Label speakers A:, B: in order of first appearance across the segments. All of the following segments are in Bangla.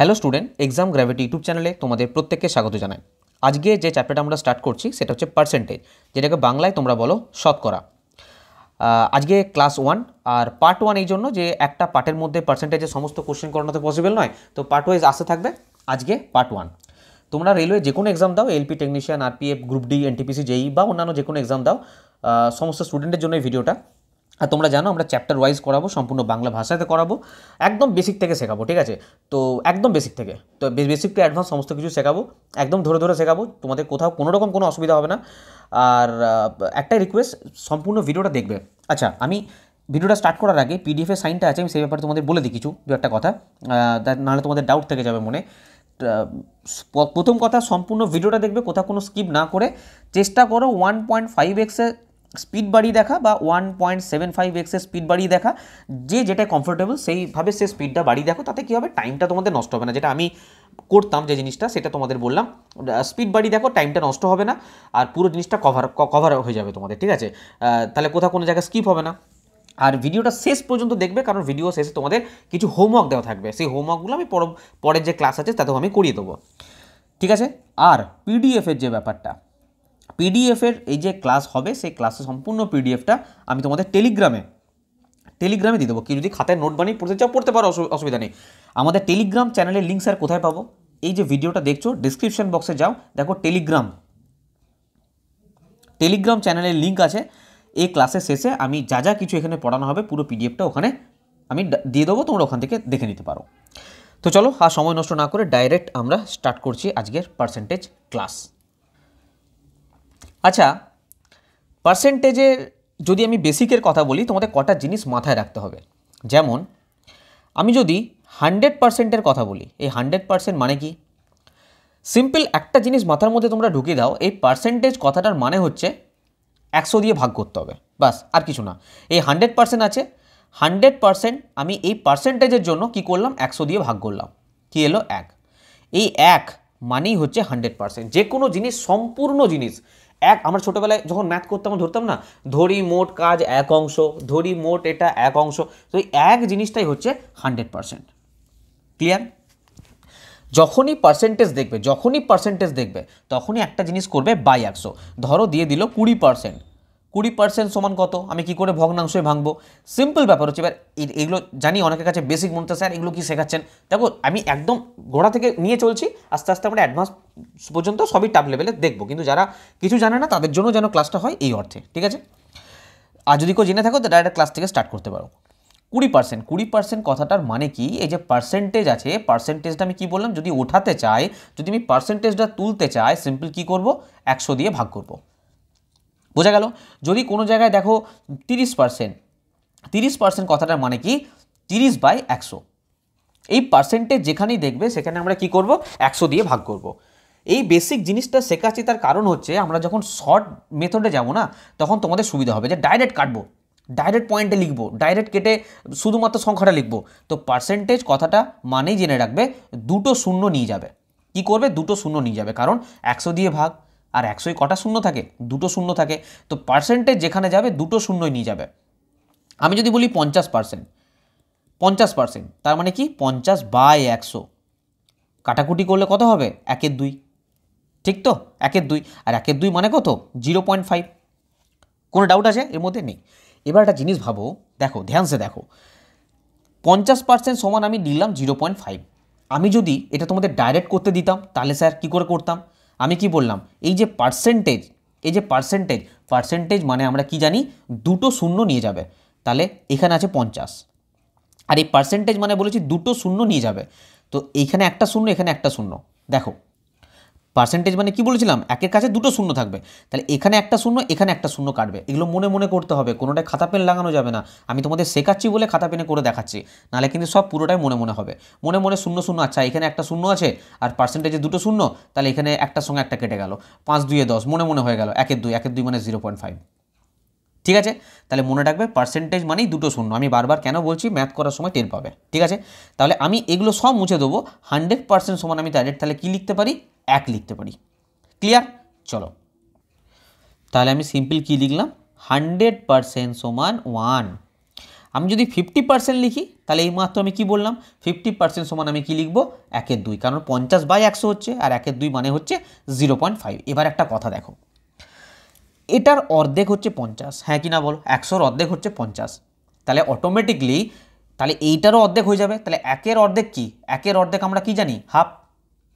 A: Hello student, exam gravity YouTube চ্যানেলে তোমাদের প্রত্যেককে স্বাগত জানাই। আজকে যে চ্যাপ্টারটা আমরা স্টার্ট করছি সেটা হচ্ছে পার্সেন্টেজ, যেটাকে বাংলায় তোমরা বলো শতকরা। আজকে ক্লাস 1 আর পার্ট 1 এই জন্য যে একটা পার্টের মধ্যে পার্সেন্টেজের সমস্ত কোশ্চেন করানো তো পসিবল নয়, তো পার্ট ওয়াইজ আসতে থাকবে। আজকে পার্ট 1। তোমরা রেলওয়ে যে কোনো এক্সাম দাও, LP technician, RPF, group D, NTPC, JE বা অন্যান্য যে কোনো এক্সাম দাও, সমস্ত স্টুডেন্টের জন্য এই ভিডিওটা। আর তোমরা জানো আমরা চ্যাপ্টার ওয়াইজ করাবো, সম্পূর্ণ বাংলা ভাষাতে করাবো, একদম বেসিক থেকে শেখাবো, ঠিক আছে? তো একদম বেসিক থেকে, তো বেসিক টু অ্যাডভান্স সমস্ত কিছু শেখাবো, একদম ধরে ধরে শেখাবো, তোমাদের কোথাও কোনো রকম কোনো অসুবিধা হবে না। আর একটাই রিকোয়েস্ট, সম্পূর্ণ ভিডিওটা দেখবে। আচ্ছা, আমি ভিডিওটা স্টার্ট করার আগে পিডিএফের সাইনটা আছে, আমি সেই ব্যাপারে তোমাদের বলে দিই কিছু দু একটা কথা, নাহলে তোমাদের ডাউট থেকে যাবে মনে। প্রথম কথা, সম্পূর্ণ ভিডিওটা দেখবে, কোথাও কোনো স্কিপ না করে। চেষ্টা করো 1.5x-এর স্পিড বাড়িয়ে দেখা বা 1.75x-এর স্পিড বাড়িয়ে দেখা, যে যেটা কমফোর্টেবল সেইভাবে সে স্পিডটা বাড়িয়ে দেখো। তাতে কী হবে, টাইমটা তোমাদের নষ্ট হবে না। যেটা আমি করতাম যে জিনিসটা, সেটা তোমাদের বললাম, স্পিড বাড়িয়ে দেখো, টাইমটা নষ্ট হবে না, আর পুরো জিনিসটা কভার হয়ে যাবে তোমাদের, ঠিক আছে? তাহলে কোথাও কোনো জায়গায় স্কিপ হবে না। আর ভিডিওটা শেষ পর্যন্ত দেখবে, কারণ ভিডিও শেষে তোমাদের কিছু হোমওয়ার্ক দেওয়া থাকবে। সেই হোমওয়ার্কগুলো আমি পরের যে ক্লাস আছে তাতেও আমি করিয়ে দেবো, ঠিক আছে? আর পিডিএফের যে ব্যাপারটা, পিডিএফের এই যে ক্লাস হবে, সেই ক্লাসের সম্পূর্ণ পিডিএফটা আমি তোমাদের টেলিগ্রামে দিয়ে দেবো। কি যদি খাতায় নোট বানিয়ে পড়তে চাও পড়তে পারো, অসুবিধা নেই। আমাদের টেলিগ্রাম চ্যানেলের লিঙ্ক স্যার কোথায় পাবো? এই যে ভিডিওটা দেখছো, ডিসক্রিপশন বক্সে যাও, দেখো টেলিগ্রাম চ্যানেলের লিঙ্ক আছে। এই ক্লাসের শেষে আমি যা যা কিছু এখানে পড়ানো হবে, পুরো পিডিএফটা ওখানে আমি দিয়ে দেবো, তোমরা ওখান থেকে দেখে নিতে পারো। তো চলো, আর সময় নষ্ট না করে ডাইরেক্ট আমরা স্টার্ট করছি আজকের পার্সেন্টেজ ক্লাস। আচ্ছা, পার্সেন্টেজের যদি আমি বেসিকের কথা বলি, তোমাদের কটা জিনিস মাথায় রাখতে হবে। যেমন আমি যদি 100%-এর কথা বলি, এই 100% মানে কি? সিম্পল একটা জিনিস মাথার মধ্যে তোমরা ঢুকিয়ে দাও, এই পার্সেন্টেজ কথাটার মানে হচ্ছে 100 দিয়ে ভাগ করতে হবে, বাস, আর কিছু না। এই 100% আছে, 100% আমি এই পার্সেন্টেজের জন্য কি করলাম, 100 দিয়ে ভাগ করলাম, কি এলো 1। এই 1 মানেই হচ্ছে 100%। যে কোনো জিনিস, সম্পূর্ণ জিনিস আমরা ছোটোবেলায় যখন ম্যাথ করতাম ধরতাম না, ধরি মোট কাজ 1 অংশ, ধরি মোট এটা 1 অংশ, তো এই 1 জিনিসটাই হচ্ছে 100%। ক্লিয়ার? যখনই পার্সেন্টেজ দেখবে তখনই একটা জিনিস করবে বাই 100। ধরো দিয়ে দিল 20%, 20% সমান কত? আমি কি করে ভগ্নাংশে ভাঙবো? সিম্পল ব্যাপার হচ্ছে। এবার এগুলো জানি অনেকের কাছে বেসিক মনে হচ্ছে, স্যার এগুলো কি শেখাচ্ছেন? দেখো, আমি একদম গোড়া থেকে নিয়ে চলছি, আস্তে আস্তে আমরা অ্যাডভান্স পর্যন্ত সবই টাপ লেভেলে দেখবো, কিন্তু যারা কিছু জানে না তাদের জন্য যেন ক্লাসটা হয় এই অর্থে, ঠিক আছে? আর যদি কেউ জেনে থাকো তো ডাইরেক্ট ক্লাস থেকে স্টার্ট করতে পারো। 20% কথাটার মানে কি? এই যে পার্সেন্টেজ আছে, পার্সেন্টেজটা আমি কি বললাম, যদি ওঠাতে চাই, যদি আমি পার্সেন্টেজটা তুলতে চাই, সিম্পল কি করব, 100 দিয়ে ভাগ করব। বোঝা গেল? যদি কোনো জায়গায় দেখো 30% কথাটার মানে কি, 30/100। এই পার্সেন্টেজ যেখানেই দেখবে সেখানে আমরা কি করব, 100 দিয়ে ভাগ করব। এই বেসিক জিনিসটা শেখাচ্ছি, তার কারণ হচ্ছে আমরা যখন শর্ট মেথডে যাব না, তখন তোমাদের সুবিধা হবে যে ডাইরেক্ট কাটবো, ডাইরেক্ট পয়েন্টে লিখবো, ডাইরেক্ট কেটে শুধুমাত্র সংখ্যাটা লিখবো। তো পার্সেন্টেজ কথাটা মানেই জেনে রাখবে, দুটো শূন্য নিয়ে যাবে। কি করবে? দুটো শূন্য নিয়ে যাবে, কারণ 100 দিয়ে ভাগ, আর 100-য় কটা শূন্য থাকে? দুটো শূন্য থাকে। তো পার্সেন্টেজ যেখানে যাবে দুটো শূন্যই নিয়ে যাবে। আমি যদি বলি 50%, তার মানে কি 50/100, কাটাকুটি করলে কত হবে? 1/2, ঠিক তো? 1/2, আর 1/2 মানে কত? 0.5। কোনো ডাউট আছে এর মধ্যে? নেই। এবার একটা জিনিস ভাবো, দেখো ধ্যানসে দেখো, 50% সমান আমি দিলাম 0.5। আমি যদি এটা তোমাদের ডাইরেক্ট করতে দিতাম, তাহলে স্যার কী করে করতাম? আমি কি বললাম, এই যে পার্সেন্টেজ মানে আমরা কি জানি, দুটো শূন্য নিয়ে যাবে। তাহলে এখানে আছে 50, আর এই পার্সেন্টেজ মানে বলেছি দুটো শূন্য নিয়ে যাবে। তো এইখানে একটা শূন্য, এখানে একটা শূন্য। দেখো, পার্সেন্টেজ মানে কি বলেছিলাম, একের কাছে দুটো শূন্য থাকবে, তাহলে এখানে একটা শূন্য, এখানে একটা শূন্য কাটবে। এগুলো মনে মনে করতে হবে, কোনোটাই খাতা পেন লাগানো যাবে না। আমি তোমাদের শেখাচ্ছি বলে খাতা পেনে করে দেখাচ্ছি, নাহলে কিন্তু সব পুরোটাই মনে মনে হবে। মনে মনে শূন্য শূন্য, আচ্ছা এখানে একটা শূন্য আছে আর পার্সেন্টেজে দুটো শূন্য, তাহলে এখানে একটার সঙ্গে একটা কেটে গেল, 5×2 = 10, মনে মনে হয়ে গেল 1/2 মানে 0.5। ঠিক আছে? তাহলে মনে রাখবে, পার্সেন্টেজ মানেই দুটো শূন্য। আমি বারবার কেন বলছি, ম্যাথ করার সময় টের পাবে, ঠিক আছে? তাহলে আমি এগুলো সব মুছে দেবো। 100% সমান আমি ডাইরেক্ট তাহলে কী লিখতে পারি, 1 লিখতে পারি। ক্লিয়ার? চলো, তাহলে আমি সিম্পল কি লিখলাম, 100% সমান 1। আমি যদি 50% লিখি তাহলে এই মাত্র আমি কি বললাম 50% সমান আমি কি লিখব 1/2, কারণ 50/100 হচ্ছে আর 1/2 মানে হচ্ছে 0.5। এবার একটা কথা দেখো, এটার অর্ধেক হচ্ছে 50, হ্যাঁ কি না বলো, 100-র অর্ধেক হচ্ছে 50, তাহলে অটোমেটিকলি তাহলে এইটারও অর্ধেক হয়ে যাবে। তাহলে একের অর্ধেক কি, একের অর্ধেক আমরা কি জানি, হাফ,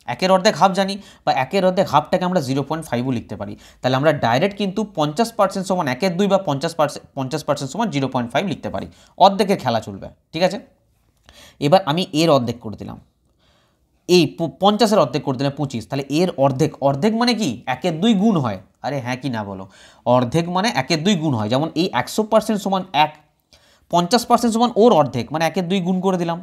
A: একের অর্ধেক হাফ জানি, বা একের অর্ধেক হাফটাকে আমরা 0.5ও লিখতে পারি। তাহলে আমরা ডাইরেক্ট কিন্তু 50% সমান 1/2 বা 50% সমান 0.5 লিখতে পারি। অর্ধেকের খেলা চলবে, ঠিক আছে। এবার আমি এর অর্ধেক করে দিলাম, এই 50-এর অর্ধেক করে দিলাম 25, তাহলে এর অর্ধেক, অর্ধেক মানে কি 1/2 গুণ হয়, আরে হ্যাঁ কি না বলো, অর্ধেক মানে 1/2 গুণ হয়। যেমন এই 100% সমান 1, 50% সমান ওর অর্ধেক মানে 1/2 গুণ করে দিলাম,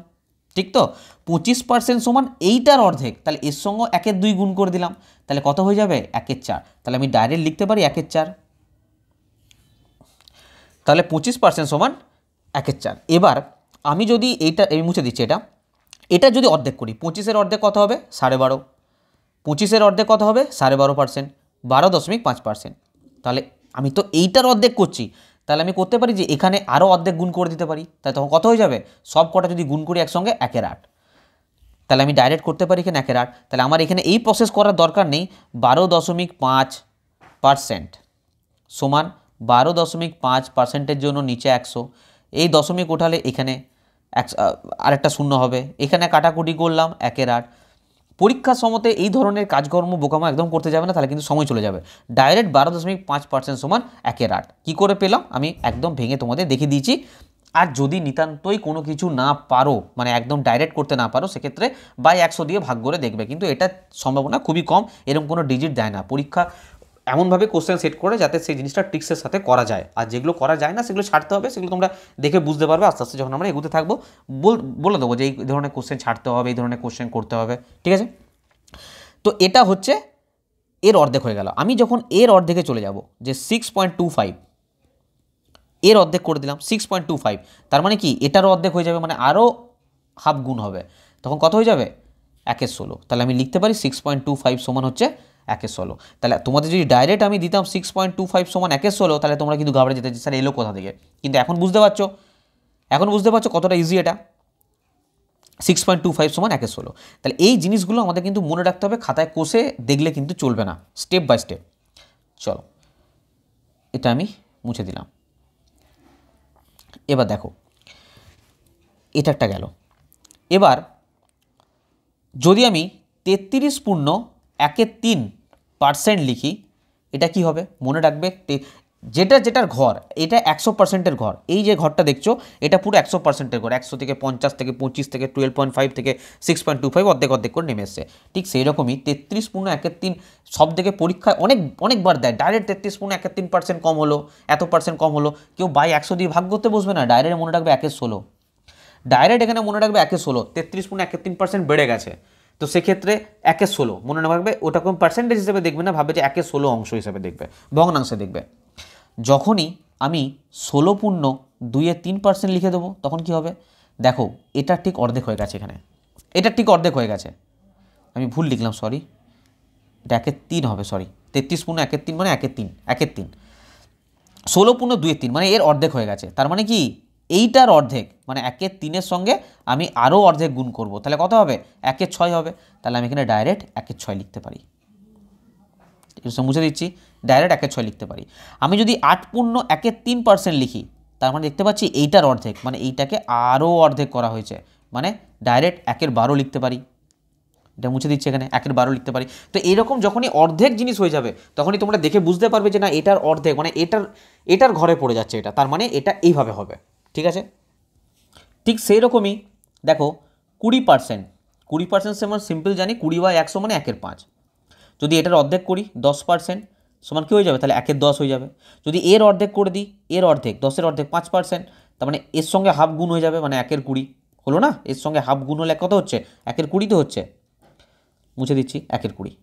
A: ঠিক তো। 25% সমান এইটার অর্ধেক, তাহলে এর সঙ্গে 1/2 গুণ করে দিলাম, তাহলে কত হয়ে যাবে 1/4। তাহলে আমি ডাইরেক্ট লিখতে পারি 1/4, তাহলে 25% সমান 1/4। এবার আমি যদি এইটা আমি মুছে দিচ্ছি, এটা যদি অর্ধেক করি, 25-এর অর্ধেক কত হবে 12.5, 25-এর অর্ধেক কত হবে 12.5%, 12.5%। তাহলে আমি তো এইটার অর্ধেক করছি, তাহলে আমি করতে পারি যে এখানে আরও অর্ধেক গুণ করে দিতে পারি, তাহলে তখন কত হয়ে যাবে, সব কটা যদি গুণ করি একসঙ্গে 1/8, তাহলে আমি ডাইরেক্ট করতে পারি এখানে 1/8। তাহলে আমার এখানে এই প্রসেস করার দরকার নেই। 12.5% সমান 12.5%-এর জন্য নিচে 100, এই দশমিক ওঠালে এখানে আরেকটা শূন্য হবে, এখানে কাটাকুটি করলাম 1/8। পরীক্ষার সময়তে এই ধরনের কাজকর্ম বোকামো একদম করতে যাবে না, তাহলে কিন্তু সময় চলে যাবে। ডাইরেক্ট 12.5% সমান 1/8 কী করে পেলাম আমি একদম ভেঙে তোমাদের দেখিয়ে দিয়েছি। আর যদি নিতান্তই কোনো কিছু না পারো, মানে একদম ডাইরেক্ট করতে না পারো, সেক্ষেত্রে বাই 100 দিয়ে ভাগ করে দেখবে, কিন্তু এটা সম্ভাবনা খুবই কম, এরকম কোনো ডিজিট দেয় না পরীক্ষা। এমনভাবে কোশ্চেন সেট করে যাতে সেই জিনিসটা ট্রিক্সের সাথে করা যায়, আর যেগুলো করা যায় না সেগুলো ছাড়তে হবে, সেগুলো তোমরা দেখে বুঝতে পারবে আস্তে আস্তে যখন আমরা এগোতে থাকবো। বলে দেবো যে এই ধরনের কোশ্চেন ছাড়তে হবে, এই ধরনের কোশ্চেন করতে হবে, ঠিক আছে। তো এটা হচ্ছে এর অর্ধেক হয়ে গেল। আমি যখন এর অর্ধেকে চলে যাব, যে 6.25, এর অর্ধেক করে দিলাম 6.25, তার মানে কি এটারও অর্ধেক হয়ে যাবে, মানে আরও হাফ গুণ হবে, তখন কত হয়ে যাবে 1/16। তাহলে আমি লিখতে পারি 6.25 সমান হচ্ছে 1/16। তাহলে তোমাদের যদি ডাইরেক্ট আমি দিতাম 6.25 সমান 1/16, তাহলে তোমরা কিন্তু ঘাবড়ে যেতে, স্যার এলো কোথা থেকে। কিন্তু এখন বুঝতে পারছো, কতটা ইজি এটা। 6.25 সমান 1/16। তাহলে এই জিনিসগুলো আমাদের কিন্তু মনে রাখতে হবে, খাতায় কষে দেখলে কিন্তু চলবে না, স্টেপ বাই স্টেপ। চলো এটা আমি মুছে দিলাম। এবার দেখো এটা একটা গেল। এবার যদি আমি 33.13% লিখি, এটা কি হবে মনে রাখবে, যেটার ঘর, এটা 100%-এর ঘর, এই যে ঘরটা দেখছো এটা পুরো 100%-এর ঘর, 100 থেকে 50 থেকে 25 থেকে 12.5 থেকে 6.25 অর্ধেক করে নেমে এসছে। ঠিক সেই রকমই 33.13 সব থেকে পরীক্ষায় অনেকবার দেয়, ডাইরেক্ট 33.13% কম হলো, এত পার্সেন্ট কম হলো, কেউ বাই 100 দিয়ে ভাগ করতে বসবে না, ডাইরেক্ট মনে রাখবে 1/16, ডাইরেক্ট এখানে মনে রাখবে 1/16, 33.13% বেড়ে গেছে, তো সেক্ষেত্রে 1/16 মনে রাখবে, ওটা কোন পার্সেন্টেজ হিসেবে দেখবে না, ভাবে যে 1/16 অংশ হিসেবে দেখবে, ভগ্নাংশে দেখবে। যখনই আমি 16.23% লিখে দেবো তখন কি হবে, দেখো এটা ঠিক অর্ধেক হয়ে গেছে, এখানে এটা ঠিক অর্ধেক হয়ে গেছে, আমি ভুল লিখলাম, সরি, এটা 1/3 হবে, সরি, 33.13 মানে 1/3, 16.23 মানে এর অর্ধেক হয়ে গেছে, তার মানে কি এইটার অর্ধেক মানে 1/3-এর সঙ্গে আমি আরও অর্ধেক গুণ করব, তাহলে কত হবে 1/6 হবে। তাহলে আমি এখানে ডাইরেক্ট 1/6 লিখতে পারি, মুছে দিচ্ছি, ডাইরেক্ট 1/6 লিখতে পারি। আমি যদি 8.13% লিখি, তার মানে দেখতে পাচ্ছি এইটার অর্ধেক, মানে এইটাকে আরও অর্ধেক করা হয়েছে, মানে ডাইরেক্ট 1/12 লিখতে পারি, এটা মুছে দিচ্ছি, এখানে 1/12 লিখতে পারি। তো এইরকম যখনই অর্ধেক জিনিস হয়ে যাবে তখনই তোমরা দেখে বুঝতে পারবে যে না এটার অর্ধেক, মানে এটার ঘরে পড়ে যাচ্ছে এটা, তার মানে এটা এইভাবে হবে, ঠিক আছে। ঠিক সেই রকমই দেখো 20% সমান সিম্পল জানি, 20/100 মানে 1/5। যদি এটার অর্ধেক করি 10% সমান কী হয়ে যাবে, তাহলে 1/10 হয়ে যাবে। যদি এর অর্ধেক করে দিই, এর অর্ধেক 10-এর অর্ধেক 5%, তার মানে এর সঙ্গে হাফ গুণ হয়ে যাবে, মানে 1/20 হলো না, এর সঙ্গে হাফ গুণ হলে কত হচ্ছে 1/20 তো হচ্ছে, মুছে দিচ্ছি 1/20।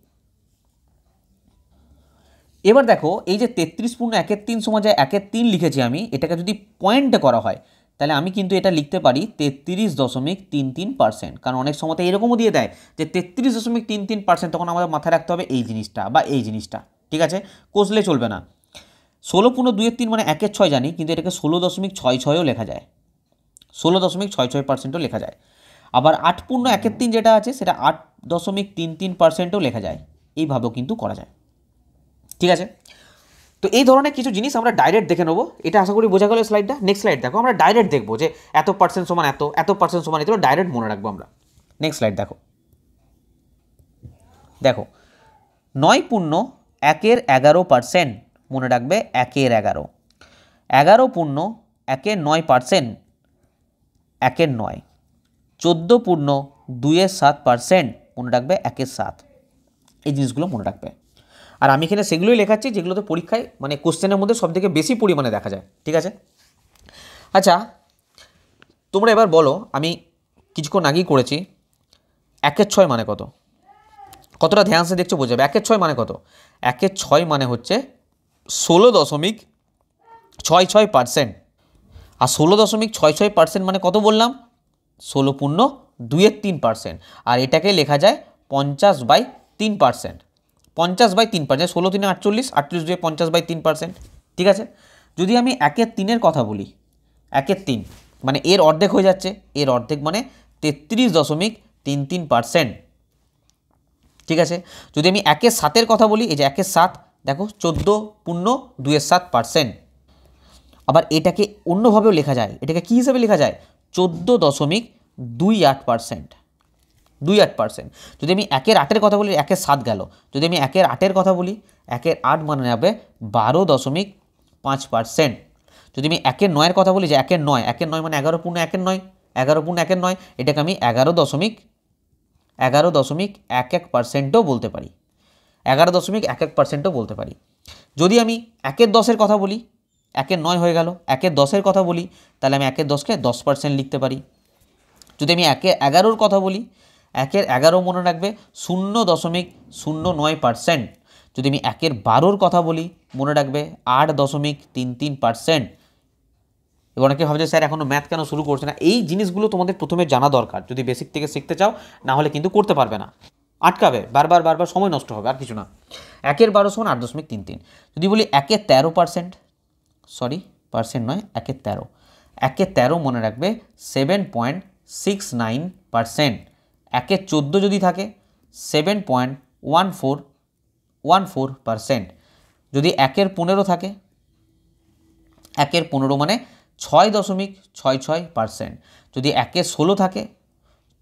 A: এবার দেখো এই যে 33.13 সমান যে 1/3 লিখেছি আমি, এটাকে যদি পয়েন্টে করা হয় তাহলে আমি কিন্তু এটা লিখতে পারি 33.33%, কারণ অনেক সময় এরকমও দিয়ে দেয় যে 33.33%, তখন আমাদের মাথায় রাখতে হবে এই জিনিসটা বা এই জিনিসটা, ঠিক আছে, কষলে চলবে না। 16.23 মানে 1/6 জানি, কিন্তু এটাকে 16.66ও লেখা যায়, 16.66%ও লেখা যায়। আবার 8.1/3 যেটা আছে সেটা 8.33%ও লেখা যায়। এইভাবেও কিন্তু করা যায়। ঠিক আছে, তো এই ধরনের কিছু জিনিস আমরা ডাইরেক্ট দেখে নেবো। এটা আশা করি বোঝা গেল স্লাইডটা। নেক্সট স্লাইড দেখো, আমরা ডাইরেক্ট দেখবো যে এত পার্সেন্ট সমান এত, এত পার্সেন্ট সমান এত, ডাইরেক্ট মনে রাখবো আমরা। নেক্সট স্লাইড দেখো, দেখো 9.1/11% মনে রাখবে 1/11, 11.1/9% 1/9, 14.2/7% মনে রাখবে 1/7। এই জিনিসগুলো মনে রাখবে। আর আমি এখানে সেগুলোই লেখাচ্ছি যেগুলোতে পরীক্ষায় মানে কোশ্চেনের মধ্যে সবথেকে বেশি পরিমাণে দেখা যায়। ঠিক আছে, আচ্ছা তোমরা এবার বলো, আমি কিছুক্ষণ আগেই করেছি 1/6 মানে কত? কতটা ধ্যান সে দেখছো বোঝাবে। 1/6 মানে কত? 1/6 মানে হচ্ছে 16.66%। আর 16.66% মানে কত বললাম? 16.23%। আর এটাকে লেখা যায় 50/3%। 50/3%, 16 × 3 = 48, 48 × 2 = 50/3%। ঠিক আছে, যদি আমি 1/3 কথা বলি, 1/3 মানে এর অর্ধেক হয়ে যাচ্ছে, এর অর্ধেক মানে 33.33%। ঠিক আছে, যদি আমি 1/7 কথা বলি, এই যে 1/7 দেখো 14.27%। আবার এটাকে অন্যভাবেও লেখা যায়, এটাকে কী হিসেবে লেখা যায়? 14.28%। 28%। যদি আমি 1/8 কথা বলি, 1/7 গেল। যদি আমি 1/8 কথা বলি, 1/8 মানে হবে 12.5%। যদি আমি 1/9 কথা বলি, যে 1/9, 1/9 মানে 11.1/9, 11.1/9, এটাকে আমি 11.11%ও বলতে পারি, 11.11%ও বলতে পারি। যদি আমি 1/10 কথা বলি, 1/9 হয়ে গেল, 1/10 কথা বলি, তাহলে আমি 1/10কে 10% লিখতে পারি। যদি আমি 1/11 কথা বলি, 1/11 মনে রাখবে 0.09%। যদি আমি 1/12 কথা বলি, মনে রাখবে 8.33%। এবার অনেকে ভাবছে স্যার এখনও ম্যাথ কেন শুরু করছে না? এই জিনিসগুলো তোমাদের প্রথমে জানা দরকার যদি বেসিক থেকে শিখতে চাও, না হলে কিন্তু করতে পারবে না, আটকাবে, বারবার বারবার সময় নষ্ট হবে, আর কিছু না। 1/12 সমান 8.33। যদি বলি 1/13%, সরি পার্সেন্ট নয়, 1/13, 1/13 মনে রাখবে 7.69%। 1/14 যদি থাকে 7.14%। যদি 1/15 থাকে, 1/15 মানে 6.66%। যদি 1/16 থাকে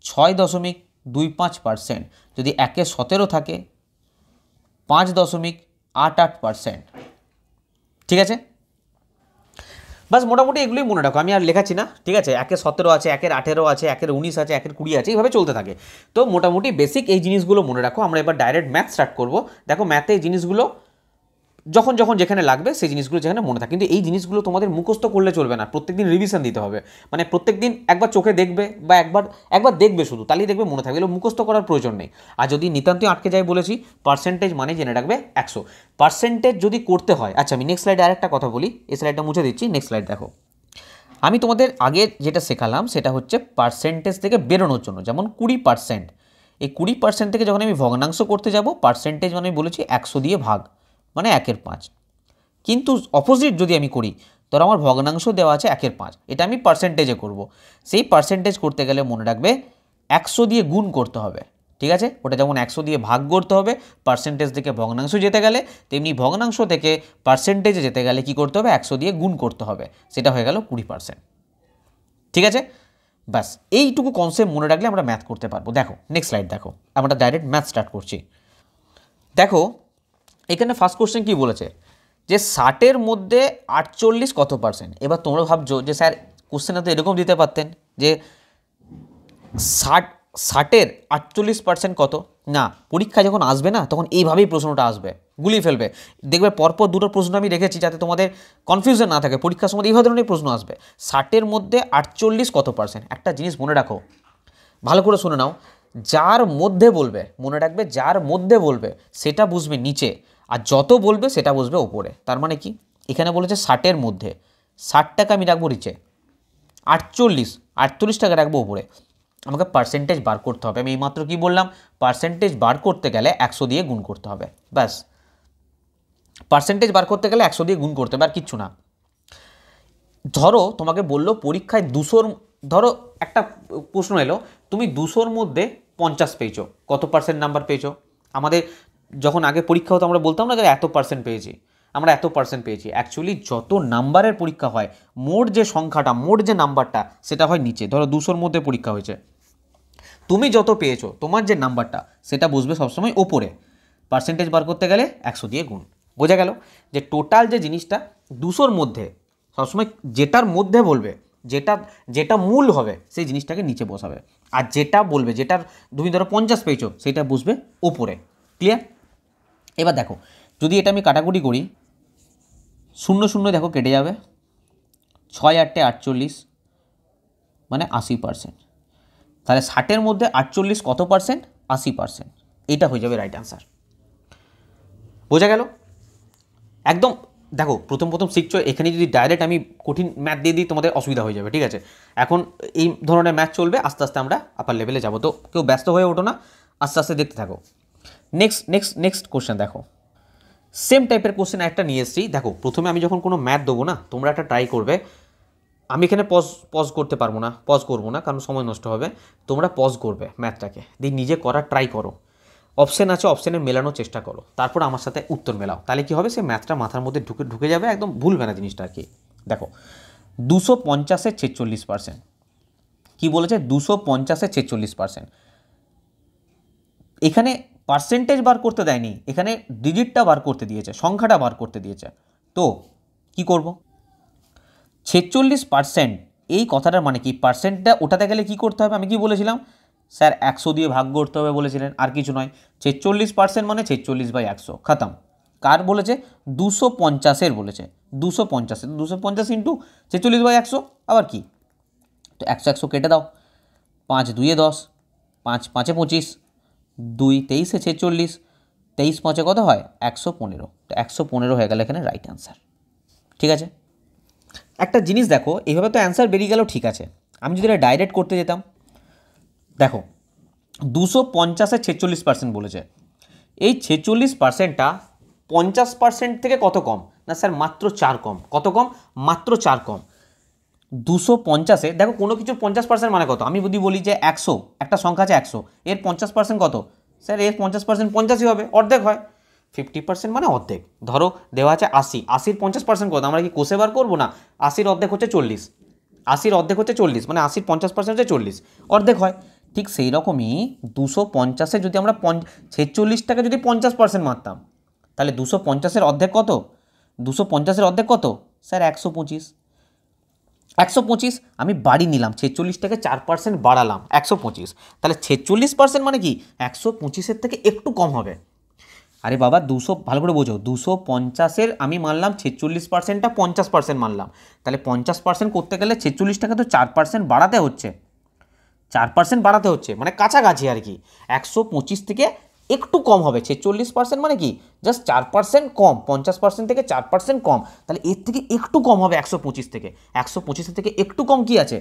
A: 6.25%। যদি 1/17 থাকে 5.88%। ঠিক আছে, বাস মোটামুটি এগুলোই মনে রাখো, আমি আর লেখাচ্ছি না। ঠিক আছে, 1/17 আছে, 1/18 আছে, 1/19 আছে, 1/20 আছে, এইভাবে চলতে থাকে। তো মোটামুটি বেসিক এই জিনিসগুলো মনে রাখো। আমরা এবার ডাইরেক্ট ম্যাথ স্টার্ট করবো। দেখো ম্যাথে এই জিনিসগুলো যখন যখন যেখানে লাগবে সেই জিনিসগুলো যেখানে মনে থাকে, কিন্তু এই জিনিসগুলো তোমাদের মুখস্থ করলে চলবে না, প্রত্যেকদিন রিভিশন দিতে হবে। মানে প্রত্যেকদিন একবার চোখে দেখবে বা একবার দেখবে শুধু, তাহলেই দেখবে মনে থাকবে, এগুলো মুখস্থ করার প্রয়োজন নেই। আর যদি নিতান্তই আটকে যায়, বলেছি পার্সেন্টেজ মানে জেনে রাখবে 100 পার্সেন্টেজ যদি করতে হয়। আচ্ছা আমি নেক্সট স্লাইডে আরেকটা কথা বলি, এই স্লাইডটা মুছে দিচ্ছি। নেক্সট স্লাইড দেখো, আমি তোমাদের আগে যেটা শেখালাম সেটা হচ্ছে পার্সেন্টেজ থেকে বেরোনোর জন্য, যেমন 20%। এই 20% থেকে যখন আমি ভগ্নাংশ করতে যাব, পার্সেন্টেজ মানে আমি বলেছি 100 দিয়ে ভাগ, মানে 1/5। কিন্তু অপোজিট যদি আমি করি, ধরো আমার ভগ্নাংশ দেওয়া আছে 1/5, এটা আমি পার্সেন্টেজে করব। সেই পার্সেন্টেজ করতে গেলে মনে রাখবে 100 দিয়ে গুণ করতে হবে। ঠিক আছে, ওটা যেমন 100 দিয়ে ভাগ করতে হবে, পার্সেন্টেজ থেকে ভগ্নাংশ যেতে গেলে, তেমনি ভগ্নাংশ থেকে পার্সেন্টেজে যেতে গেলে কি করতে হবে? 100 দিয়ে গুণ করতে হবে। সেটা হয়ে গেল 20%। ঠিক আছে, ব্যাস এইটুকু কনসেপ্ট মনে রাখলে আমরা ম্যাথ করতে পারবো। দেখো নেক্সট স্লাইড দেখো, আমরা ডাইরেক্ট ম্যাথ স্টার্ট করছি। দেখো এখানে ফার্স্ট কোশ্চেন কি বলেছে, যে 60-এর মধ্যে 48 কত পার্সেন্ট? এবার তোমরা ভাবছো যে স্যার কোশ্চেনে তো এরকম দিতে পারতেন যে 60-এর 48% কত? না, পরীক্ষা যখন আসবে না তখন এইভাবেই প্রশ্নটা আসবে, গুলিয়ে ফেলবে। দেখবে পরপর দুটো প্রশ্ন আমি রেখেছি যাতে তোমাদের কনফিউশন না থাকে, পরীক্ষার সময় এইভাবে ধরনের প্রশ্ন আসবে। 60-এর মধ্যে 48 কত পার্সেন্ট? একটা জিনিস মনে রাখো, ভালো করে শুনে নাও, যার মধ্যে বলবে, মনে রাখবে যার মধ্যে বলবে সেটা বুঝবে নিচে, আর যত বলবে সেটা বুঝবে ওপরে। তার মানে কি, এখানে বলেছে 60-এর মধ্যে, 60টাকে আমি রাখবো নিচে, 48টাকে রাখবো উপরে। আমাকে পার্সেন্টেজ বার করতে হবে। আমি এইমাত্র কি বললাম, পার্সেন্টেজ বার করতে গেলে 100 দিয়ে গুণ করতে হবে, ব্যাস। পার্সেন্টেজ বার করতে গেলে 100 দিয়ে গুণ করতে হবে, আর কিচ্ছু না। ধরো তোমাকে বললো পরীক্ষায় ধরো একটা প্রশ্ন এলো, তুমি 200-র মধ্যে 50 পেয়েছো, কত পার্সেন্ট নাম্বার পেয়েছো? আমাদের যখন আগে পরীক্ষা হতো আমরা বলতাম না যে এত পার্সেন্ট পেয়েছি, আমরা এত পার্সেন্ট পেয়েছি। অ্যাকচুয়ালি যত নাম্বারের পরীক্ষা হয়, মোট যে সংখ্যাটা, মোট যে নাম্বারটা, সেটা হয় নিচে। ধরো 200-র মধ্যে পরীক্ষা হয়েছে, তুমি যত পেয়েছো, তোমার যে নাম্বারটা সেটা বসবে সবসময় ওপরে। পার্সেন্টেজ বার করতে গেলে 100 দিয়ে গুণ। বোঝা গেল যে টোটাল যে জিনিসটা 200-র মধ্যে সবসময় যেটার মধ্যে বলবে, যেটা যেটা মূল হবে সেই জিনিসটাকে নিচে বসাবে, আর যেটা বলবে, যেটার তুমি ধরো 50 পেয়েছো, সেটা বসবে ওপরে। ক্লিয়ার? এবার দেখো, যদি এটা আমি কাটাকুটি করি, 0 0 দেখো কেটে যাবে, 6 8 48 মানে 80%। তাহলে 60-এর মধ্যে 48 কত পার্সেন্ট? 80%। এটা হয়ে যাবে রাইট অ্যান্সার। বোঝা গেল? একদম দেখো, প্রথম প্রথম শিখছো, এখানে যদি ডাইরেক্ট আমি কঠিন ম্যাথ দিয়ে দিই তোমাদের অসুবিধা হয়ে যাবে, ঠিক আছে? এখন এই ধরনের ম্যাথ চলবে, আস্তে আস্তে আমরা আপার লেভেলে যাবো। তো কেউ ব্যস্ত হয়ে ওঠো না, আস্তে আস্তে দেখতে থাকো। নেক্সট কোশ্চেন দেখো, সেম টাইপের কোশ্চেন একটা নিয়ে এসেছি। দেখো, প্রথমে আমি যখন কোনো ম্যাথ দেবো না, তোমরা একটা ট্রাই করবে। আমি এখানে পজ করতে পারবো না, পজ করবো না, কারণ সময় নষ্ট হবে। তোমরা পজ করবে ম্যাথটাকে, দিয়ে নিজে করার ট্রাই করো। অপশান আছে, অপশানে মেলানোর চেষ্টা করো, তারপর আমার সাথে উত্তর মেলাও। তাহলে কী হবে, সে ম্যাথটা মাথার মধ্যে ঢুকে যাবে, একদম ভুলবে না জিনিসটা আর কি। দেখো, 250-এর 46%। কী বলেছে? 250-এর 46%। এখানে পার্সেন্টেজ বার করতে দেয়নি, এখানে ডিজিটটা বার করতে দিয়েছে, সংখ্যাটা বার করতে দিয়েছে। তো কি করব? 46%, এই কথাটার মানে কি? পার্সেন্টটা ওঠাতে গেলে কি করতে হবে? আমি কি বলেছিলাম স্যার? 100 দিয়ে ভাগ করতে হবে বলেছিলেন, আর কিছু নয়। 46% মানে 46/100, খাতাম। কার বলেছে? 250-এর বলেছে। 250, 250 ইন্টু 46/100, আবার কি? তো 100 100 কেটে দাও, 5 2 10, 5 5 25, 2 23 46, 23 5 কত হয়? 115। তো 115 হয়ে গেল এখানে রাইট অ্যান্সার। ঠিক আছে? একটা জিনিস দেখো, এইভাবে তো অ্যান্সার বেরিয়ে গেল, ঠিক আছে। আমি যদি এটা ডাইরেক্ট করতে যেতাম, দেখো 250-এর 46% বলেছে। এই 46%টা 50% থেকে কত কম? না স্যার, মাত্র 4 কম। কত কম? মাত্র 4 কম। 250-এ দেখো, কোনো কিছুর 50% মানে কত? আমি যদি বলি যে 100, একটা সংখ্যা আছে 100, এর 50% কত? স্যার এর 50% 50ই হবে, অর্ধেক হয়। 50% মানে অর্ধেক। ধরো দেওয়া আছে 80, 80-র 50% কত? আমরা কি কষে বার করবো না? 80-র অর্ধেক হচ্ছে 40, 80-র অর্ধেক হচ্ছে 40, মানে 80-র 50% হচ্ছে 40, অর্ধেক হয়। ঠিক সেই রকমই 250-এ যদি আমরা 46টাকে যদি 50% মারতাম, তাহলে 250-এর অর্ধেক কত? 250-এর অর্ধেক কত? স্যার 125। 125 আমি বাড়ি নিলাম, 46টাকে 4% বাড়ালাম, 125। তাহলে 46% মানে কি? 125-এর থেকে একটু কম হবে। আরে বাবা, 200, ভালো করে বোঝো, 250-এর আমি মানলাম 46%টা 50% মানলাম। তাহলে 50% করতে গেলে 46টাকে তো 4% বাড়াতে হচ্ছে, 4% বাড়াতে হচ্ছে, মানে কাছাকাছি আর কি। 125 থেকে একটু কম হবে। 46% মানে কি? জাস্ট 4% কম, 50% থেকে 4% কম। তাহলে এর থেকে একটু কম হবে 125 থেকে। 125-এর থেকে একটু কম কি আছে?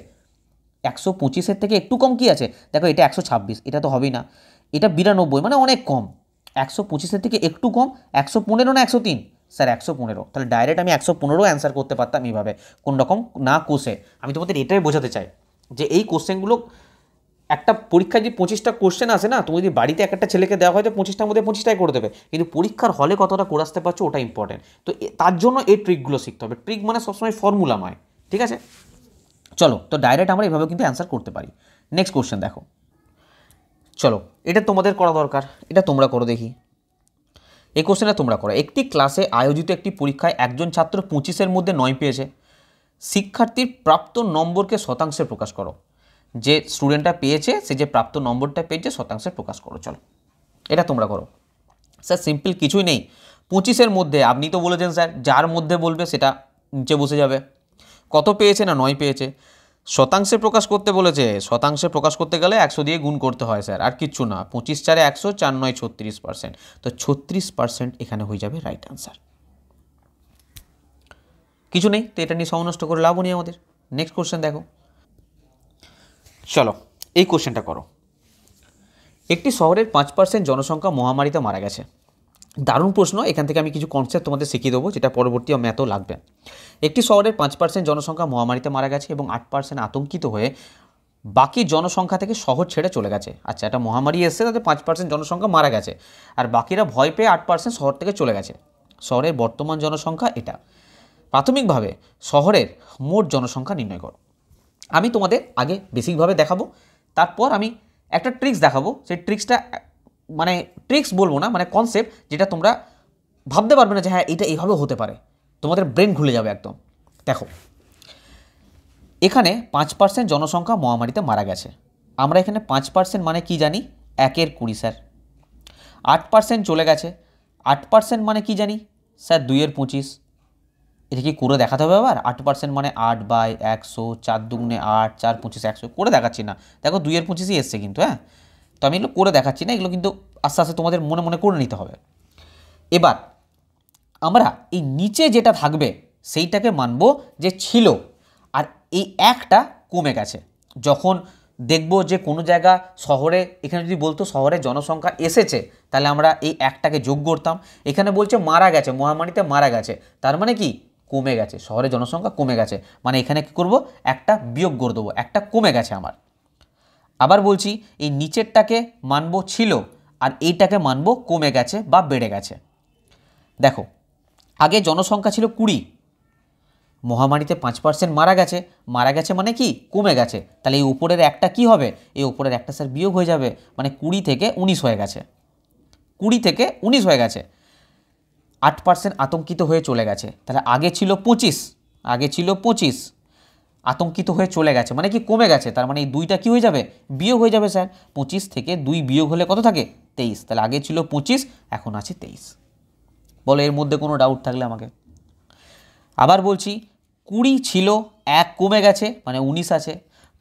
A: 125-এর থেকে একটু কম কি আছে? দেখো, এটা 126, এটা তো হবেই না। এটা 92, মানে অনেক কম। 125-এর থেকে একটু কম, 115 না 103? স্যার 115। তাহলে ডাইরেক্ট আমি 115 অ্যান্সার করতে পারতাম এইভাবে, কোন রকম না কোষে। আমি তোমাদের এটাই বোঝাতে চাই যে এই কোশ্চেনগুলো, একটা পরীক্ষায় যে 25টা কোশ্চেন আসে না, তুমি যদি বাড়িতে একটা ছেলেকে দেওয়া হয় তো 25টার মধ্যে 25টাই করে দেবে, কিন্তু পরীক্ষার হলে কতটা করে আসতে পারছো ওটা ইম্পর্টেন্ট। তো তার জন্য এই ট্রিকগুলো শিখতে হবে। ট্রিক মানে সবসময় ফর্মুলা নয়, ঠিক আছে? চলো, তো ডাইরেক্ট আমরা এভাবে কিন্তু অ্যান্সার করতে পারি। নেক্সট কোশ্চেন দেখো, চলো এটা তোমাদের করা দরকার, এটা তোমরা করো দেখি। এই কোশ্চেনটা তোমরা করো। একটি ক্লাসে আয়োজিত একটি পরীক্ষায় একজন ছাত্র 25-এর মধ্যে 9 পেয়েছে। শিক্ষার্থীর প্রাপ্ত নম্বরকে শতাংশে প্রকাশ করো। যে স্টুডেন্টটা পেয়েছে, সে যে প্রাপ্ত নম্বরটা পেয়েছে, শতাংশে প্রকাশ করো। চলো এটা তোমরা করো। স্যার সিম্পল, কিছুই নেই। 25-এর মধ্যে, আপনি তো বলেছেন স্যার যার মধ্যে বলবে সেটা নিচে বসে যাবে। কত পেয়েছে? না 9 পেয়েছে। শতাংশে প্রকাশ করতে বলেছে, শতাংশে প্রকাশ করতে গেলে 100 দিয়ে গুণ করতে হয় স্যার, আর কিচ্ছু না। 25 4 100, 4 9 36%। তো 36% এখানে হয়ে যাবে রাইট আনসার। কিছু নেই তো, এটা নিয়ে সময় নষ্ট করে লাভ নেই আমাদের। নেক্সট কোশ্চেন দেখো, চলো এই কোশ্চেনটা করো। একটি শহরের 5% জনসংখ্যা মহামারীতে মারা গেছে। দারুণ প্রশ্ন। এখান থেকে আমি কিছু কনসেপ্ট তোমাদের শিখিয়ে দেবো, যেটা পরবর্তী ম্যাথও লাগবে। একটি শহরের 5% জনসংখ্যা মহামারীতে মারা গেছে এবং 8% আতঙ্কিত হয়ে বাকি জনসংখ্যা থেকে শহর ছেড়ে চলে গেছে। আচ্ছা, একটা মহামারী এসছে, তাদের 5% জনসংখ্যা মারা গেছে, আর বাকিরা ভয় পেয়ে 8% শহর থেকে চলে গেছে। শহরের বর্তমান জনসংখ্যা এটা। প্রাথমিকভাবে শহরের মোট জনসংখ্যা নির্ণয় করো। আমি তোমাদের আগে বেসিকভাবে দেখাবো, তারপর আমি একটা ট্রিক্স দেখাবো। সেই ট্রিক্সটা মানে ট্রিক্স বলবো না, মানে কনসেপ্ট, যেটা তোমরা ভাবতে পারবে না যে হ্যাঁ এটা এইভাবে হতে পারে, তোমাদের ব্রেন খুলে যাবে একদম। দেখো, এখানে 5% জনসংখ্যা মহামারীতে মারা গেছে। আমরা এখানে 5% মানে কি জানি? 1/20 স্যার। 8% চলে গেছে, 8% মানে কি জানি স্যার? 2/25। এটা কি করে দেখাতে হবে আবার? 8% মানে 8/100, 4 দুগুণে 8, 4 25 100 করে দেখাচ্ছি না। দেখো 2/25ই এসছে কিন্তু, হ্যাঁ, তো আমি এগুলো করে দেখাচ্ছি না, এগুলো কিন্তু আস্তে আস্তে তোমাদের মনে মনে করে নিতে হবে। এবার আমরা এই নিচে যেটা থাকবে সেইটাকে মানব যে ছিল, আর এই একটা কমে গেছে। যখন দেখব যে কোনো জায়গা শহরে, এখানে যদি বলতো শহরে জনসংখ্যা এসেছে, তাহলে আমরা এই একটাকে যোগ করতাম। এখানে বলছে মারা গেছে, মহামারীতে মারা গেছে, তার মানে কি কমে গেছে, শহরে জনসংখ্যা কমে গেছে, মানে এখানে কি করব? একটা বিয়োগ করে দেবো, একটা কমে গেছে আমার। আবার বলছি, এই নিচেরটাকে মানব ছিল, আর এইটাকে মানব কমে গেছে বা বেড়ে গেছে। দেখো, আগে জনসংখ্যা ছিল 20, মহামারীতে 5% মারা গেছে, মারা গেছে মানে কি কমে গেছে, তাহলে এই উপরের একটা কি হবে? এই উপরের একটা স্যার বিয়োগ হয়ে যাবে, মানে 20 থেকে 19 হয়ে গেছে, 20 থেকে 19 হয়ে গেছে। 8% আতঙ্কিত হয়ে চলে গেছে, তাহলে আগে ছিল 25, আগে ছিল 25, আতঙ্কিত হয়ে চলে গেছে মানে কি কমে গেছে, তার মানে এই দুইটা কি হয়ে যাবে? বিয়োগ হয়ে যাবে স্যার। 25 থেকে 2 বিয়োগ হলে কত থাকে? 23, তাহলে আগে ছিল 25, এখন আছে 23। বলো এর মধ্যে কোনো ডাউট থাকলে আমাকে। আবার বলছি, 20 ছিল, 1 কমে গেছে মানে 19 আছে,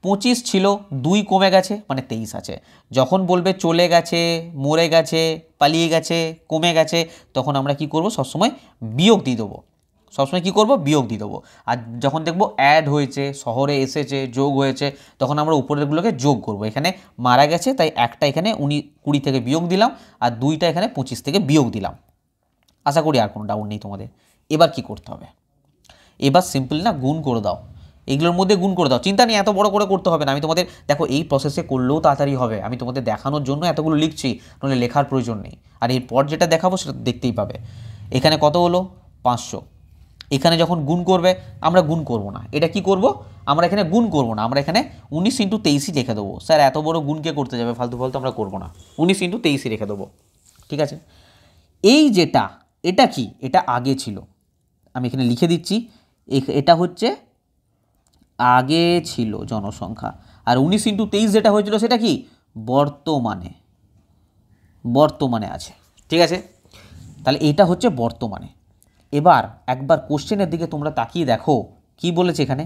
A: 25 ছিল, 2 কমে গেছে মানে 23 আছে। যখন বলবে চলে গেছে, মরে গেছে, পালিয়ে গেছে, কমে গেছে, তখন আমরা কি করব? সবসময় বিয়োগ দিয়ে দেবো, সবসময় কী করবো? বিয়োগ দিয়ে দেবো। আর যখন দেখবো অ্যাড হয়েছে, শহরে এসেছে, যোগ হয়েছে, তখন আমরা উপরেরগুলোকে যোগ করব। এখানে মারা গেছে, তাই একটা এখানে 20 থেকে বিয়োগ দিলাম, আর 2টা এখানে 25 থেকে বিয়োগ দিলাম। আশা করি আর কোনো ডাউট নেই তোমাদের। এবার কি করতে হবে? এবার সিম্পল না, গুণ করে দাও, এগুলোর মধ্যে গুণ করে দাও। চিন্তা নেই, এত বড় করে করতে হবে না। আমি তোমাদের দেখো এই প্রসেসে করলেও তাড়াতাড়ি হবে, আমি তোমাদের দেখানোর জন্য এতগুলো লিখছি, নাহলে লেখার প্রয়োজন নেই। আর এরপর যেটা দেখাবো সেটা দেখতেই পাবে। এখানে কত হলো? 500। এখানে যখন গুণ করবে, আমরা গুণ করব না, এটা কি করব? আমরা এখানে গুণ করব না, আমরা এখানে 19 × 23 লিখে দেবো। স্যার এত বড় গুণকে করতে যাবে, ফালতু ফালতু আমরা করব না, 19 × 23 রেখে দেবো। ঠিক আছে, এই যেটা, এটা কি? এটা আগে ছিল, আমি এখানে লিখে দিচ্ছি, এটা হচ্ছে আগে ছিল জনসংখ্যা। আর 19 × 23 যেটা হয়েছিল সেটা কি? বর্তমানে, বর্তমানে আছে। ঠিক আছে, তাহলে এটা হচ্ছে বর্তমানে। এবার একবার কোশ্চেনের দিকে তোমরা তাকিয়ে দেখো কি বলেছে এখানে।